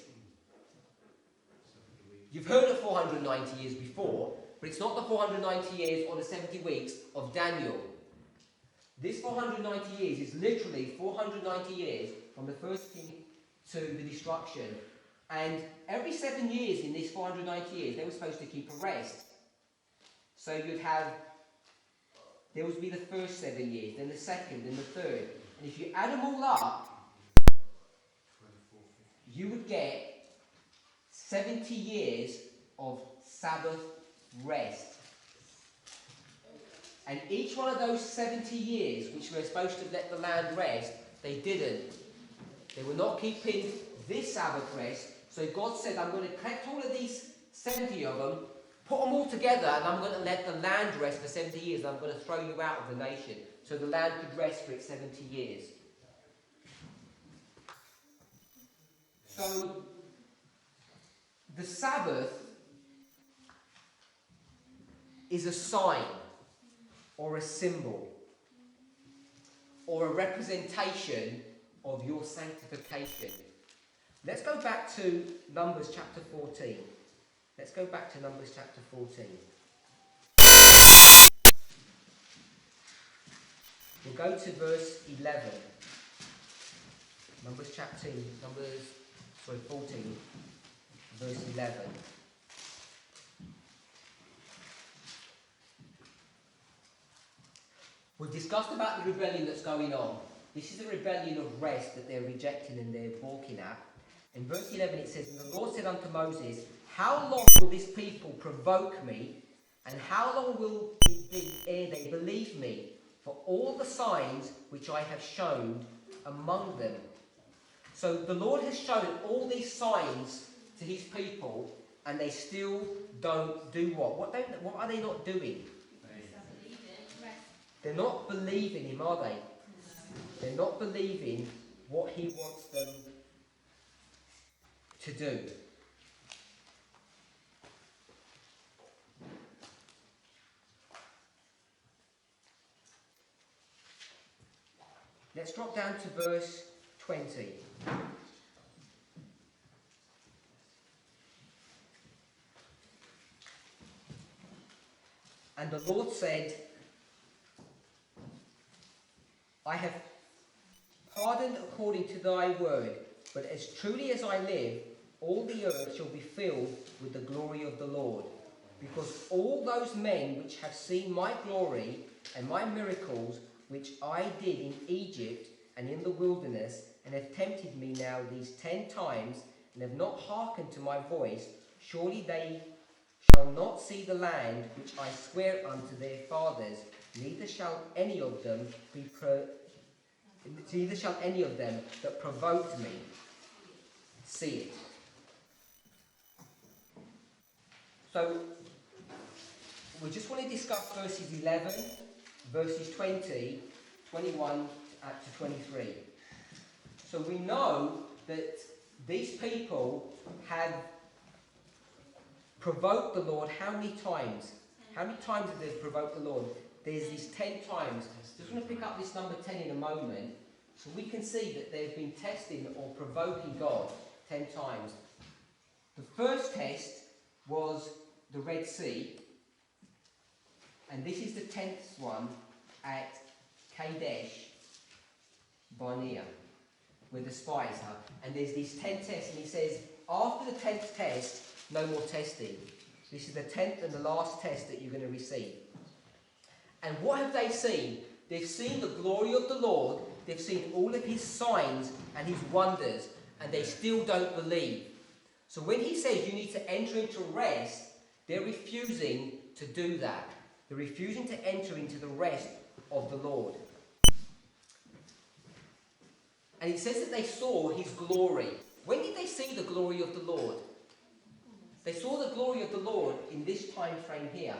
[SPEAKER 1] You've heard of 490 years before, but it's not the 490 years or the 70 weeks of Daniel. This 490 years is literally 490 years from the first king to the destruction. And every 7 years in this 490 years, they were supposed to keep a rest. So there would be the first 7 years, then the second, then the third. And if you add them all up, you would get 70 years of Sabbath rest. And each one of those 70 years, which we were supposed to let the land rest, they didn't. They were not keeping this Sabbath rest. So God said, I'm going to collect all of these 70 of them, put them all together, and I'm going to let the land rest for 70 years, and I'm going to throw you out of the nation. So the land could rest for its 70 years. So the Sabbath is a sign or a symbol or a representation of your sanctification. Let's go back to Numbers chapter 14. Let's go back to Numbers chapter 14. We'll go to verse 11. Numbers 14, verse 11. We've discussed about the rebellion that's going on. This is a rebellion of rest that they're rejecting and they're balking at. In verse 11 it says, "And the Lord said unto Moses, How long will this people provoke me? And how long will it be ere they believe me? For all the signs which I have shown among them." So the Lord has shown all these signs to his people, and they still don't do what? What are they not doing? They're not believing him, are they? They're not believing what he wants them to do. Let's drop down to verse 20. "And the Lord said, I have pardoned according to thy word, but as truly as I live, all the earth shall be filled with the glory of the Lord. Because all those men which have seen my glory and my miracles which I did in Egypt and in the wilderness, and have tempted me now these 10 times, and have not hearkened to my voice, surely they shall not see the land which I swear unto their fathers, neither shall any of them that provoked me see it." So we just want to discuss verses 11, verses 20, 21 to 23. So we know that these people have provoked the Lord how many times? How many times have they provoked the Lord? There's these 10 times. Just want to pick up this number 10 in a moment, so we can see that they've been testing or provoking God 10 times. The first test was the Red Sea, and this is the 10th one at Kadesh Barnea, where the spies are. And there's these 10 tests, and he says, after the 10th test, no more testing. This is the 10th and the last test that you're going to receive. And what have they seen? They've seen the glory of the Lord, they've seen all of his signs and his wonders, and they still don't believe. So when he says you need to enter into rest, they're refusing to do that. They're refusing to enter into the rest of the Lord. And it says that they saw his glory. When did they see the glory of the Lord? They saw the glory of the Lord in this time frame here.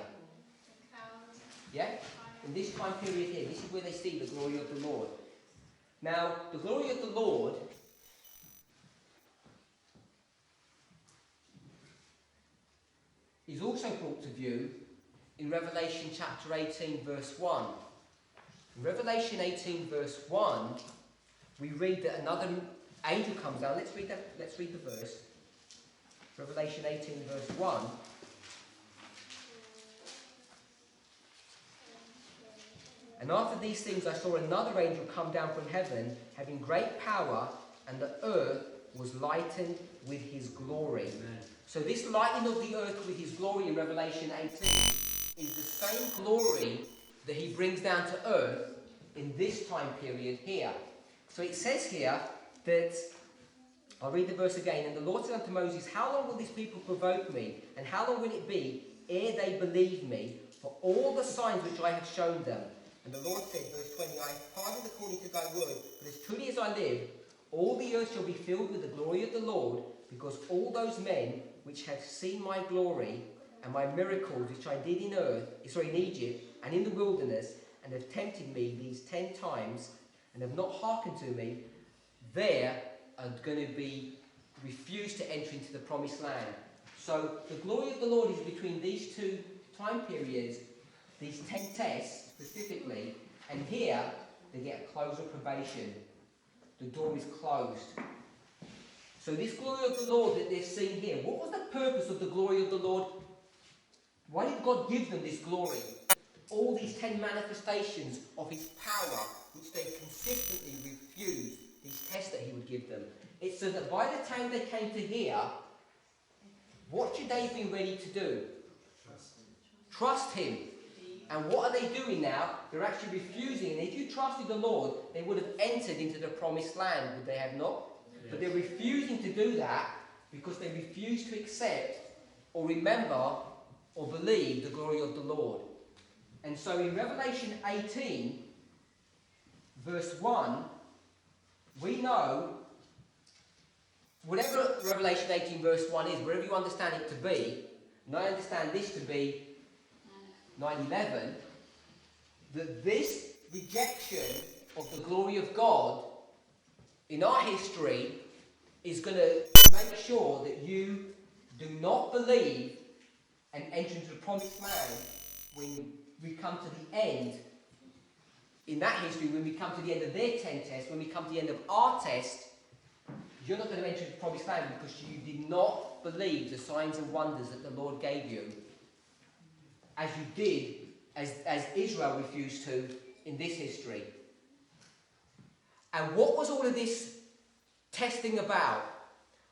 [SPEAKER 1] Yeah? In this time period here. This is where they see the glory of the Lord. Now, the glory of the Lord is also brought to view in Revelation chapter 18 verse 1. In Revelation 18 verse 1, we read that another angel comes down. Let's read the verse. Revelation 18 verse 1. And after these things I saw another angel come down from heaven, having great power, and the earth was lightened with his glory. Amen. So this lightening of the earth with his glory in Revelation 18 is the same glory that he brings down to earth in this time period here. So it says here that, I'll read the verse again, and the Lord said unto Moses, how long will this people provoke me, and how long will it be ere they believe me for all the signs which I have shown them? And the Lord said, verse 20, I have pardoned according to thy word, but as truly as I live, all the earth shall be filled with the glory of the Lord, because all those men which have seen my glory and my miracles which I did in Egypt and in the wilderness, and have tempted me these 10 times, and have not hearkened to me, there are going to be refused to enter into the promised land. So the glory of the Lord is between these two time periods, these 10 tests specifically, and here they get a close of probation. The door is closed. So this glory of the Lord that they're seeing here, what was the purpose of the glory of the Lord? Why did God give them this glory? All these 10 manifestations of his power, which they consistently refused, these tests that he would give them. It's so that by the time they came to here, what should they have been ready to do? Trust him. And what are they doing now? They're actually refusing. And if you trusted the Lord, they would have entered into the promised land, would they have not? Yes. But they're refusing to do that because they refuse to accept or remember or believe the glory of the Lord. And so in Revelation 18, verse 1, we know, whatever Revelation 18 verse 1 is, wherever you understand it to be, and I understand this to be 9/11, that this rejection of the glory of God in our history is going to make sure that you do not believe and enter into the promised land when we come to the end. In that history, when we come to the end of their 10 tests, when we come to the end of our test, you're not going to enter into the promised land because you did not believe the signs and wonders that the Lord gave you, as you did, as Israel refused to in this history. And what was all of this testing about?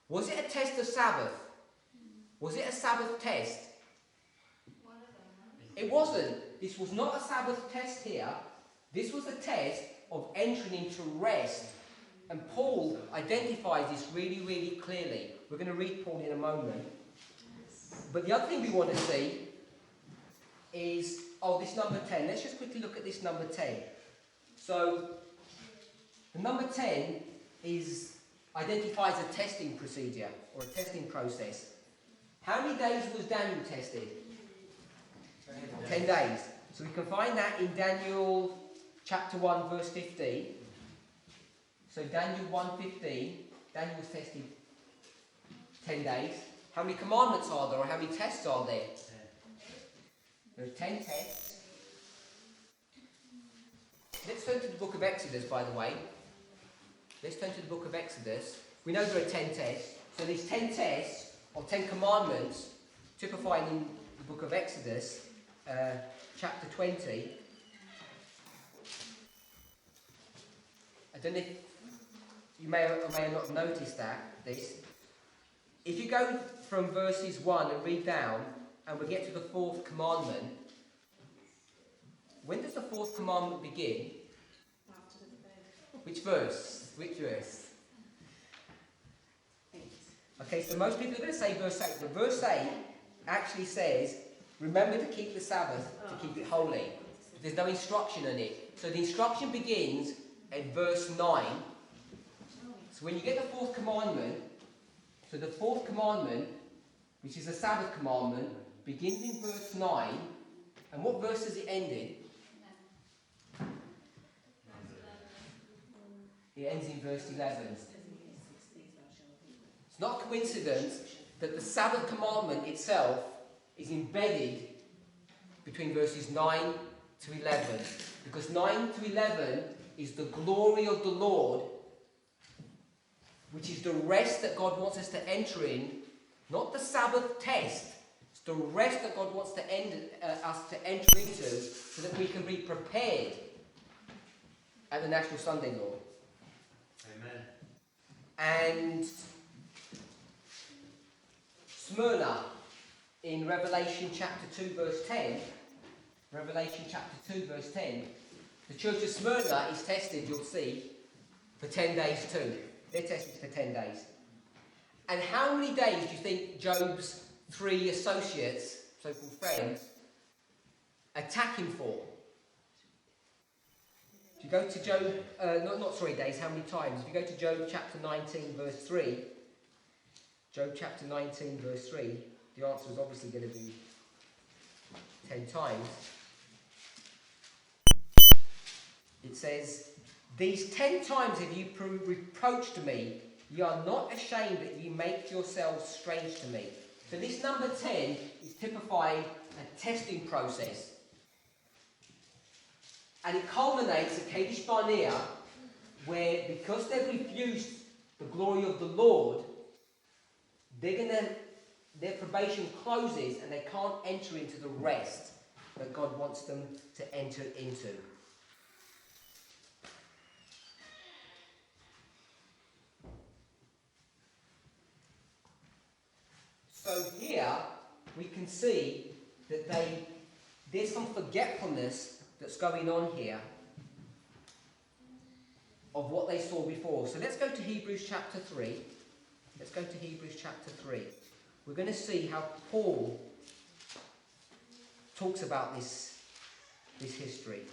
[SPEAKER 1] Was it a test of Sabbath? Was it a Sabbath test? It wasn't. This was not a Sabbath test here. This was a test of entering into rest. And Paul identifies this really, really clearly. We're going to read Paul in a moment. But the other thing we want to see is, this number 10. Let's just quickly look at this number 10. So, the number 10 identifies a testing procedure, or a testing process. How many days was Daniel tested? 10 days. So we can find that in Daniel chapter 1 verse 15. So Daniel 1:15, Daniel was tested 10 days. How many commandments are there, or how many tests are there? There are 10 tests. Let's turn to the book of Exodus, by the way. Let's turn to the book of Exodus. We know there are 10 tests. So these 10 tests, or 10 commandments, typified in the book of Exodus, chapter 20. I don't know if you may or may not notice this. If you go from verses 1 and read down, and we get to the 4th commandment, when does the 4th commandment begin?
[SPEAKER 3] After the 3rd.
[SPEAKER 1] Which verse? Which verse?
[SPEAKER 3] 8.
[SPEAKER 1] Okay, so most people are going to say verse 8, but verse 8 actually says, remember to keep the Sabbath, to keep it holy. There's no instruction on it. So the instruction begins at verse 9. So when you get the 4th commandment, so the 4th commandment, which is the Sabbath commandment, begins in verse 9. And what verse does it end in? It ends in verse 11. It's not a coincidence that the Sabbath commandment itself is embedded between verses 9 to 11. Because 9 to 11 is the glory of the Lord, which is the rest that God wants us to enter in, not the Sabbath test. It's the rest that God wants to us to enter into so that we can be prepared at the National Sunday Law.
[SPEAKER 4] Amen.
[SPEAKER 1] And Smyrna, in Revelation chapter 2 verse 10, Revelation chapter 2 verse 10, the church of Smyrna is tested, you'll see, for 10 days too. They're tested for 10 days. And how many days do you think Job's 3 associates, so-called friends, attack him for? If you go to Job, not 3 days, how many times? If you go to Job chapter 19 verse 3, Job chapter 19 verse 3, the answer is obviously going to be 10 times. It says, "These 10 times have you reproached me. You are not ashamed that you make yourselves strange to me." So this number 10 is typifying a testing process. And it culminates at Kadesh Barnea, where because they've refused the glory of the Lord, their probation closes and they can't enter into the rest that God wants them to enter into. So here we can see that there's some forgetfulness that's going on here of what they saw before. So let's go to Hebrews chapter 3. Let's go to Hebrews chapter 3. We're going to see how Paul talks about this history.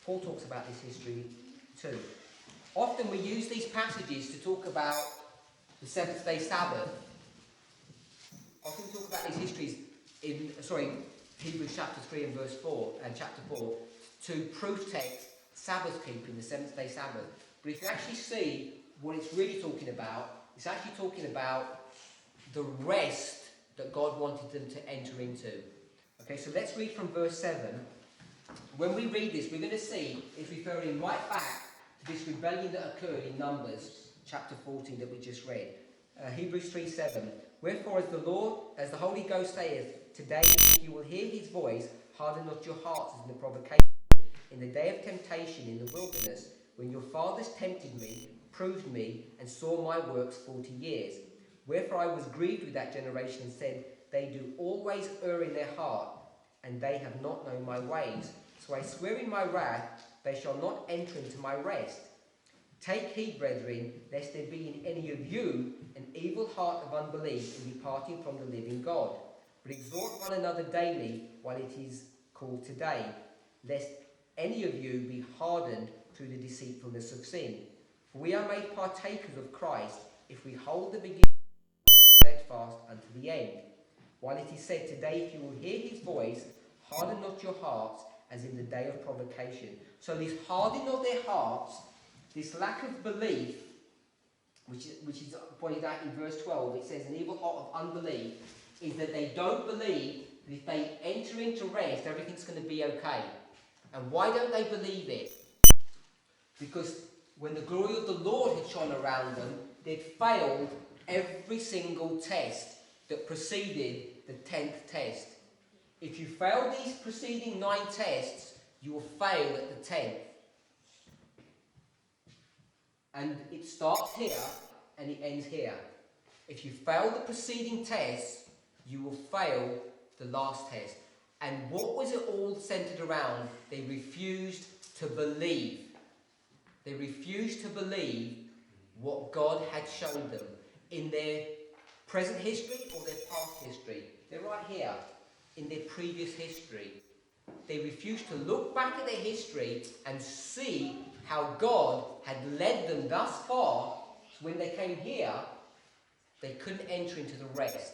[SPEAKER 1] Paul talks about this history too. Often we use these passages to talk about the seventh-day Sabbath. Often we talk about these histories in Hebrews chapter 3 and verse 4 and chapter 4 to proof text Sabbath keeping, the seventh-day Sabbath. But if you actually see what it's really talking about, it's actually talking about the rest that God wanted them to enter into. Okay, so let's read from verse 7. When we read this, we're going to see it's referring right back to this rebellion that occurred in Numbers chapter 14 that we just read. Hebrews 3:7. "Wherefore as the Holy Ghost saith, today if you will hear his voice, harden not your hearts as in the provocation, in the day of temptation in the wilderness, when your fathers tempted me, proved me, and saw my works 40 years. Wherefore I was grieved with that generation and said, they do always err in their heart, and they have not known my ways. So I swear in my wrath, they shall not enter into my rest. Take heed, brethren, lest there be in any of you an evil heart of unbelief in departing from the living God. But exhort one another daily while it is called today, lest any of you be hardened through the deceitfulness of sin. For we are made partakers of Christ if we hold the beginning steadfast unto the end. While it is said today, if you will hear his voice, harden not your hearts as in the day of provocation." So this hardening of their hearts, this lack of belief, which is pointed out in verse 12, it says an evil heart of unbelief, is that they don't believe that if they enter into rest, everything's going to be okay. And why don't they believe it? Because when the glory of the Lord had shone around them, they'd failed every single test that preceded the 10th test. If you fail these preceding 9 tests, you will fail at the 10th. And it starts here and it ends here. If you fail the preceding tests, you will fail the last test. And what was it all centered around? They refused to believe. They refused to believe what God had shown them in their present history or their past history. They're right here in their previous history. They refused to look back at their history and see how God had led them thus far. So when they came here, they couldn't enter into the rest.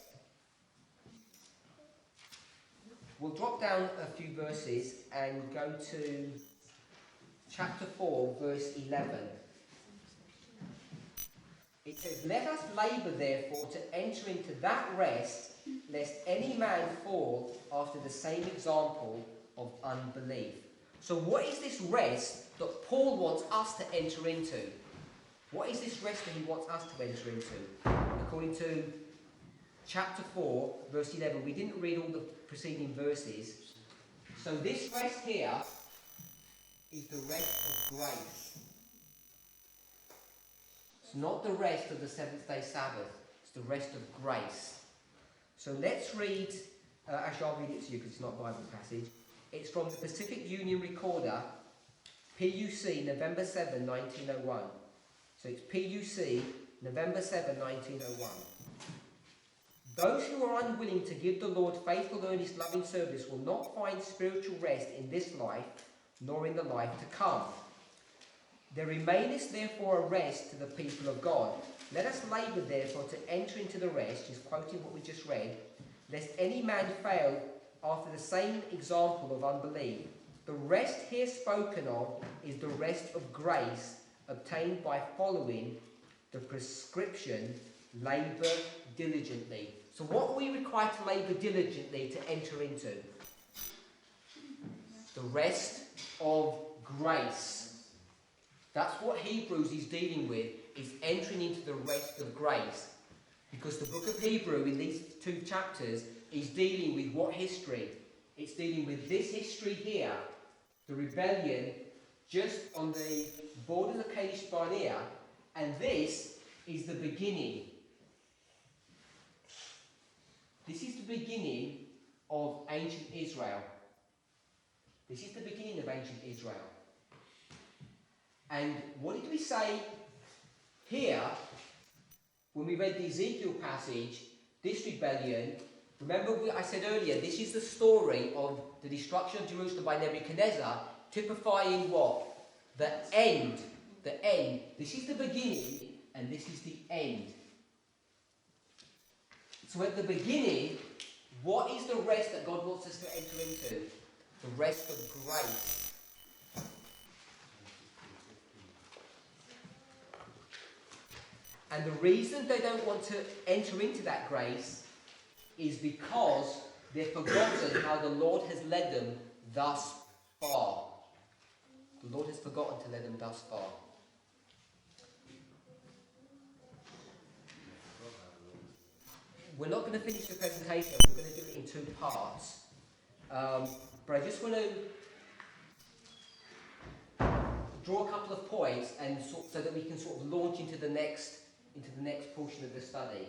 [SPEAKER 1] We'll drop down a few verses and go to chapter 4, verse 11. It says, "Let us labour therefore to enter into that rest, lest any man fall after the same example of unbelief." So what is this rest that Paul wants us to enter into? What is this rest that he wants us to enter into? According to chapter 4, verse 11, we didn't read all the preceding verses. So this rest here is the rest of grace. It's not the rest of the seventh-day Sabbath. It's the rest of grace. So let's read, actually I'll read it to you because it's not a Bible passage. It's from the Pacific Union Recorder, PUC, November 7, 1901. So it's PUC, November 7, 1901. Those who are unwilling to give the Lord faithful, earnest, loving service will not find spiritual rest in this life, nor in the life to come. There remaineth therefore a rest to the people of God. Let us labour therefore to enter into the rest, he's quoting what we just read, lest any man fail after the same example of unbelief. The rest here spoken of is the rest of grace obtained by following the prescription, labour diligently. So what are we required to labour diligently to enter into? The rest of grace. That's what Hebrews is dealing with, is entering into the rest of grace. Because the book of Hebrew in these 2 chapters is dealing with what history? It's dealing with this history here, the rebellion just on the borders of Kadesh Barnea, and this is the beginning. This is the beginning of ancient Israel. This is the beginning of ancient Israel. And what did we say here when we read the Ezekiel passage? This rebellion, remember I said earlier, this is the story of the destruction of Jerusalem by Nebuchadnezzar, typifying what? The end. The end. This is the beginning and this is the end. So at the beginning, what is the rest that God wants us to enter into? The rest of grace. And the reason they don't want to enter into that grace is because they've forgotten how the Lord has led them thus far. The Lord has forgotten to lead them thus far. We're not going to finish the presentation, we're going to do it in 2 parts. But I just want to draw a couple of points and so that we can sort of launch into the next portion of the study.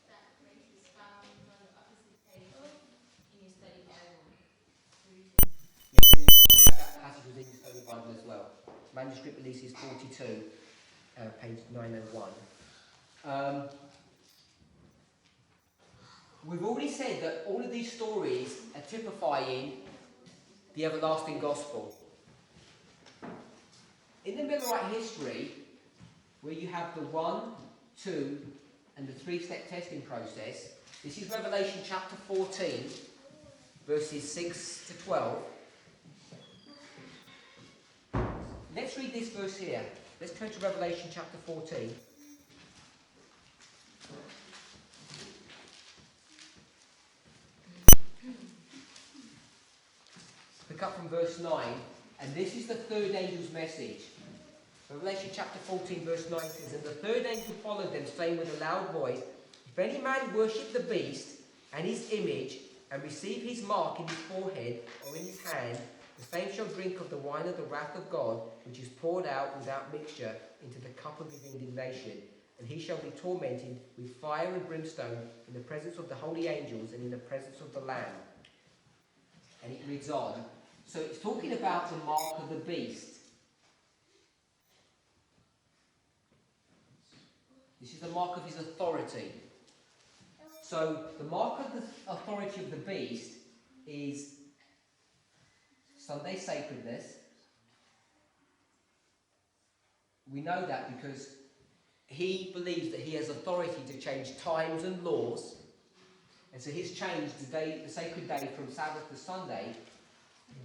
[SPEAKER 5] That grace is found on the opposite page in your study Bible.
[SPEAKER 1] That passage was in the Study Bible as well. Manuscript releases 42, page 901. We've already said that all of these stories are typifying the everlasting gospel. In the Millerite history, where you have the 1, 2, and the 3-step testing process, this is Revelation chapter 14, verses 6 to 12. Let's read this verse here. Let's turn to Revelation chapter 14. Pick up from verse 9, and this is the third angel's message. Revelation chapter 14, verse 9 says, "And the third angel followed them, saying with a loud voice, If any man worship the beast and his image, and receive his mark in his forehead or in his hand, the same shall drink of the wine of the wrath of God, which is poured out without mixture into the cup of his indignation. And he shall be tormented with fire and brimstone in the presence of the holy angels and in the presence of the Lamb." And it reads on. So it's talking about the mark of the beast. This is the mark of his authority. So the mark of the authority of the beast is Sunday sacredness. We know that because he believes that he has authority to change times and laws. And so he's changed the sacred day from Sabbath to Sunday.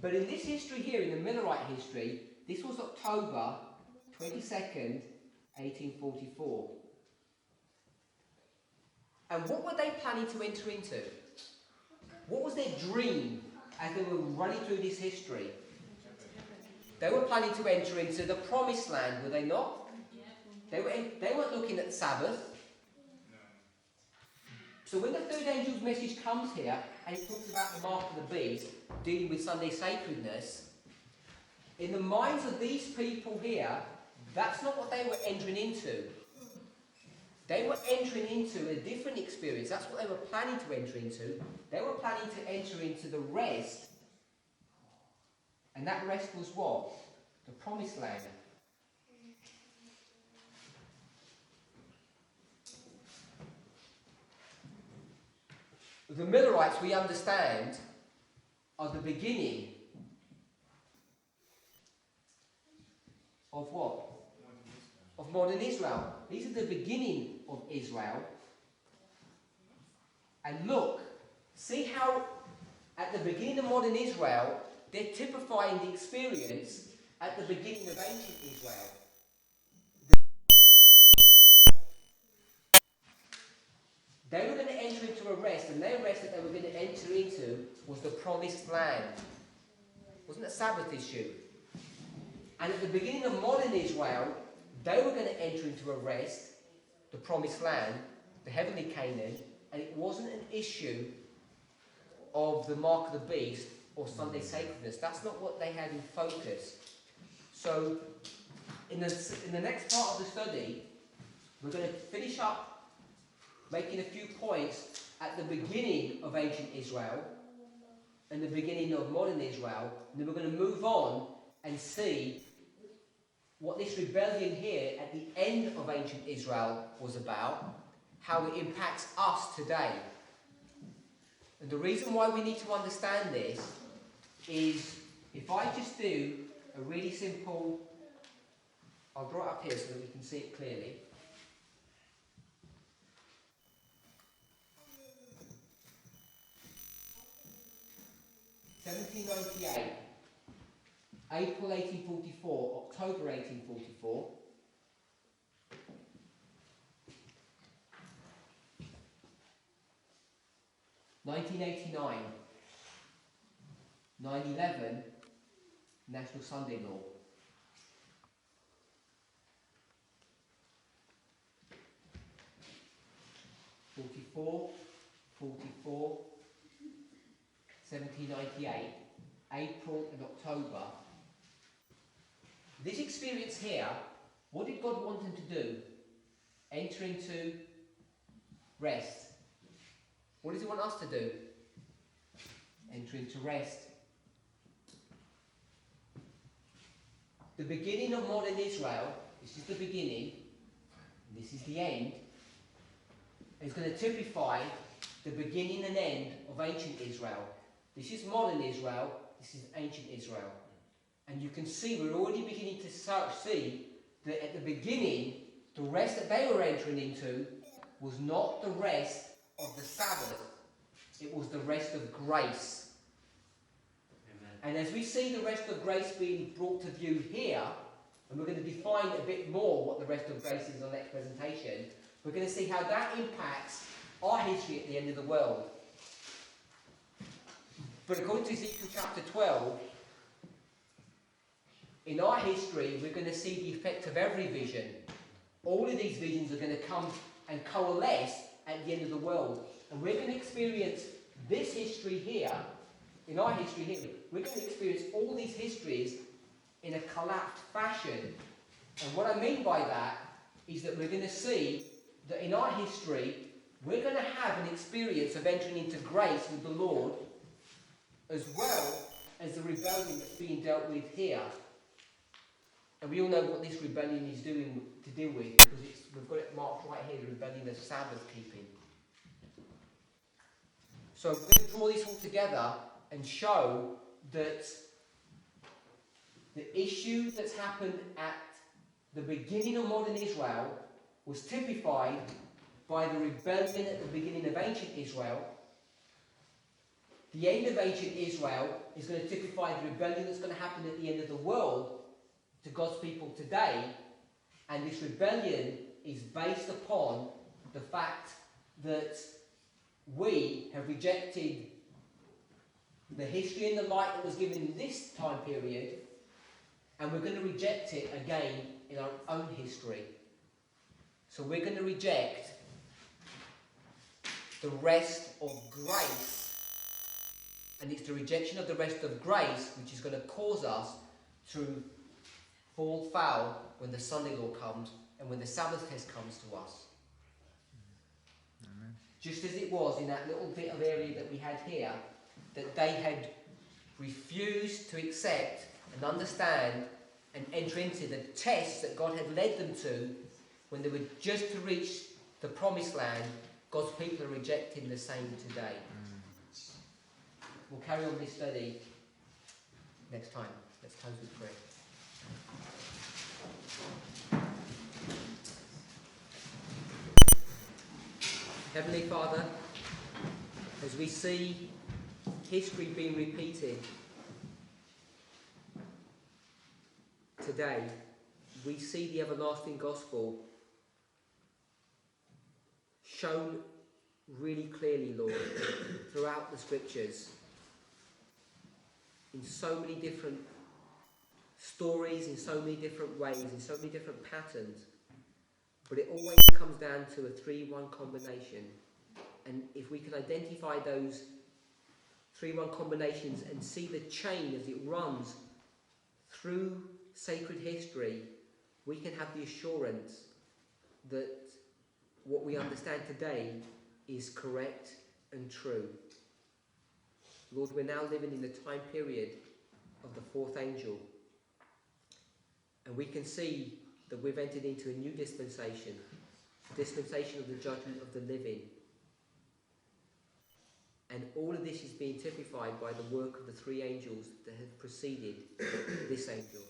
[SPEAKER 1] But in this history here, in the Millerite history, this was October 22nd, 1844. And what were they planning to enter into? What was their dream as they were running through this history? They were planning to enter into the promised land, were they not? They weren't looking at the Sabbath. So when the third angel's message comes here, and it talks about the mark of the beast, dealing with Sunday sacredness, in the minds of these people here, that's not what they were entering into. They were entering into a different experience. That's what they were planning to enter into. They were planning to enter into the rest. And that rest was what? The promised land. The Millerites, we understand, are the beginning of what? Of modern Israel. These are the beginning of Israel. And look, see how at the beginning of modern Israel, they're typifying the experience at the beginning of ancient Israel. They were going to enter into a rest, and their rest that they were going to enter into was the promised land. It wasn't a Sabbath issue. And at the beginning of modern Israel, they were going to enter into a rest, the promised land, the heavenly Canaan, and it wasn't an issue of the mark of the beast or Sunday sacredness. That's not what they had in focus. So, in the next part of the study, we're going to finish up making a few points at the beginning of ancient Israel and the beginning of modern Israel, and then we're going to move on and see what this rebellion here at the end of ancient Israel was about, how it impacts us today. And the reason why we need to understand this is, if I just do a really simple, I'll draw it up here so that we can see it clearly. (1798), April 1844, October 1844. (1989), 9/11, National Sunday Law. (44, 44, 1798, April and October. This experience here, what did God want them to do? Enter into rest. What does He want us to do? Enter into rest. The beginning of modern Israel, this is the beginning, and this is the end, is going to typify the beginning and end of ancient Israel. This is modern Israel, this is ancient Israel. And you can see, we're already beginning to see that at the beginning, the rest that they were entering into was not the rest of the Sabbath, it was the rest of grace. Amen. And as we see the rest of grace being brought to view here, and we're going to define a bit more what the rest of grace is in the next presentation, we're going to see how that impacts our history at the end of the world. But according to Ezekiel chapter 12, in our history, we're going to see the effect of every vision. All of these visions are going to come and coalesce at the end of the world. And we're going to experience this history here, in our history here, we're going to experience all these histories in a collapsed fashion. And what I mean by that is that we're going to see that in our history, we're going to have an experience of entering into grace with the Lord, as well as the rebellion that's being dealt with here. And we all know what this rebellion is doing to deal with, because we've got it marked right here, the rebellion of Sabbath keeping. So we're going to draw this all together and show that the issue that's happened at the beginning of modern Israel was typified by the rebellion at the beginning of ancient Israel. The end of ancient Israel is going to typify the rebellion that's going to happen at the end of the world to God's people today. And this rebellion is based upon the fact that we have rejected the history and the light that was given in this time period, and we're going to reject it again in our own history. So we're going to reject the rest of grace, and it's the rejection of the rest of grace which is going to cause us to fall foul when the Sunday law comes and when the Sabbath test comes to us.
[SPEAKER 6] Amen.
[SPEAKER 1] Just as it was in that little bit of area that we had here, that they had refused to accept and understand and enter into the tests that God had led them to when they were just to reach the promised land. God's people are rejecting the same today. We'll carry on this study next time. Let's close with prayer. Heavenly Father, as we see history being repeated today, we see the everlasting gospel shown really clearly, Lord, throughout the scriptures, in so many different stories, in so many different ways, in so many different patterns. But it always comes down to a 3-1 combination. And if we can identify those 3-1 combinations and see the chain as it runs through sacred history, we can have the assurance that what we understand today is correct and true. Lord, we're now living in the time period of the fourth angel, and we can see that we've entered into a new dispensation of the judgment of the living. And all of this is being typified by the work of the 3 angels that have preceded this angel.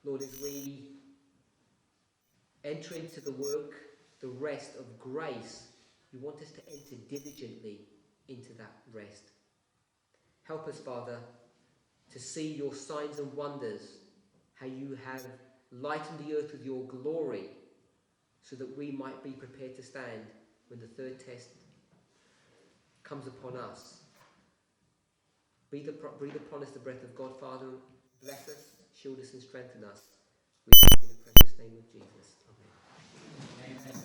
[SPEAKER 1] Lord, as we enter into the work, the rest of grace, you want us to enter diligently into that rest. Help us, Father, to see your signs and wonders, how you have lightened the earth with your glory, so that we might be prepared to stand when the third test comes upon us. Breathe upon us the breath of God, Father. Bless us, shield us and strengthen us. We ask in the precious name of Jesus. Amen. Amen.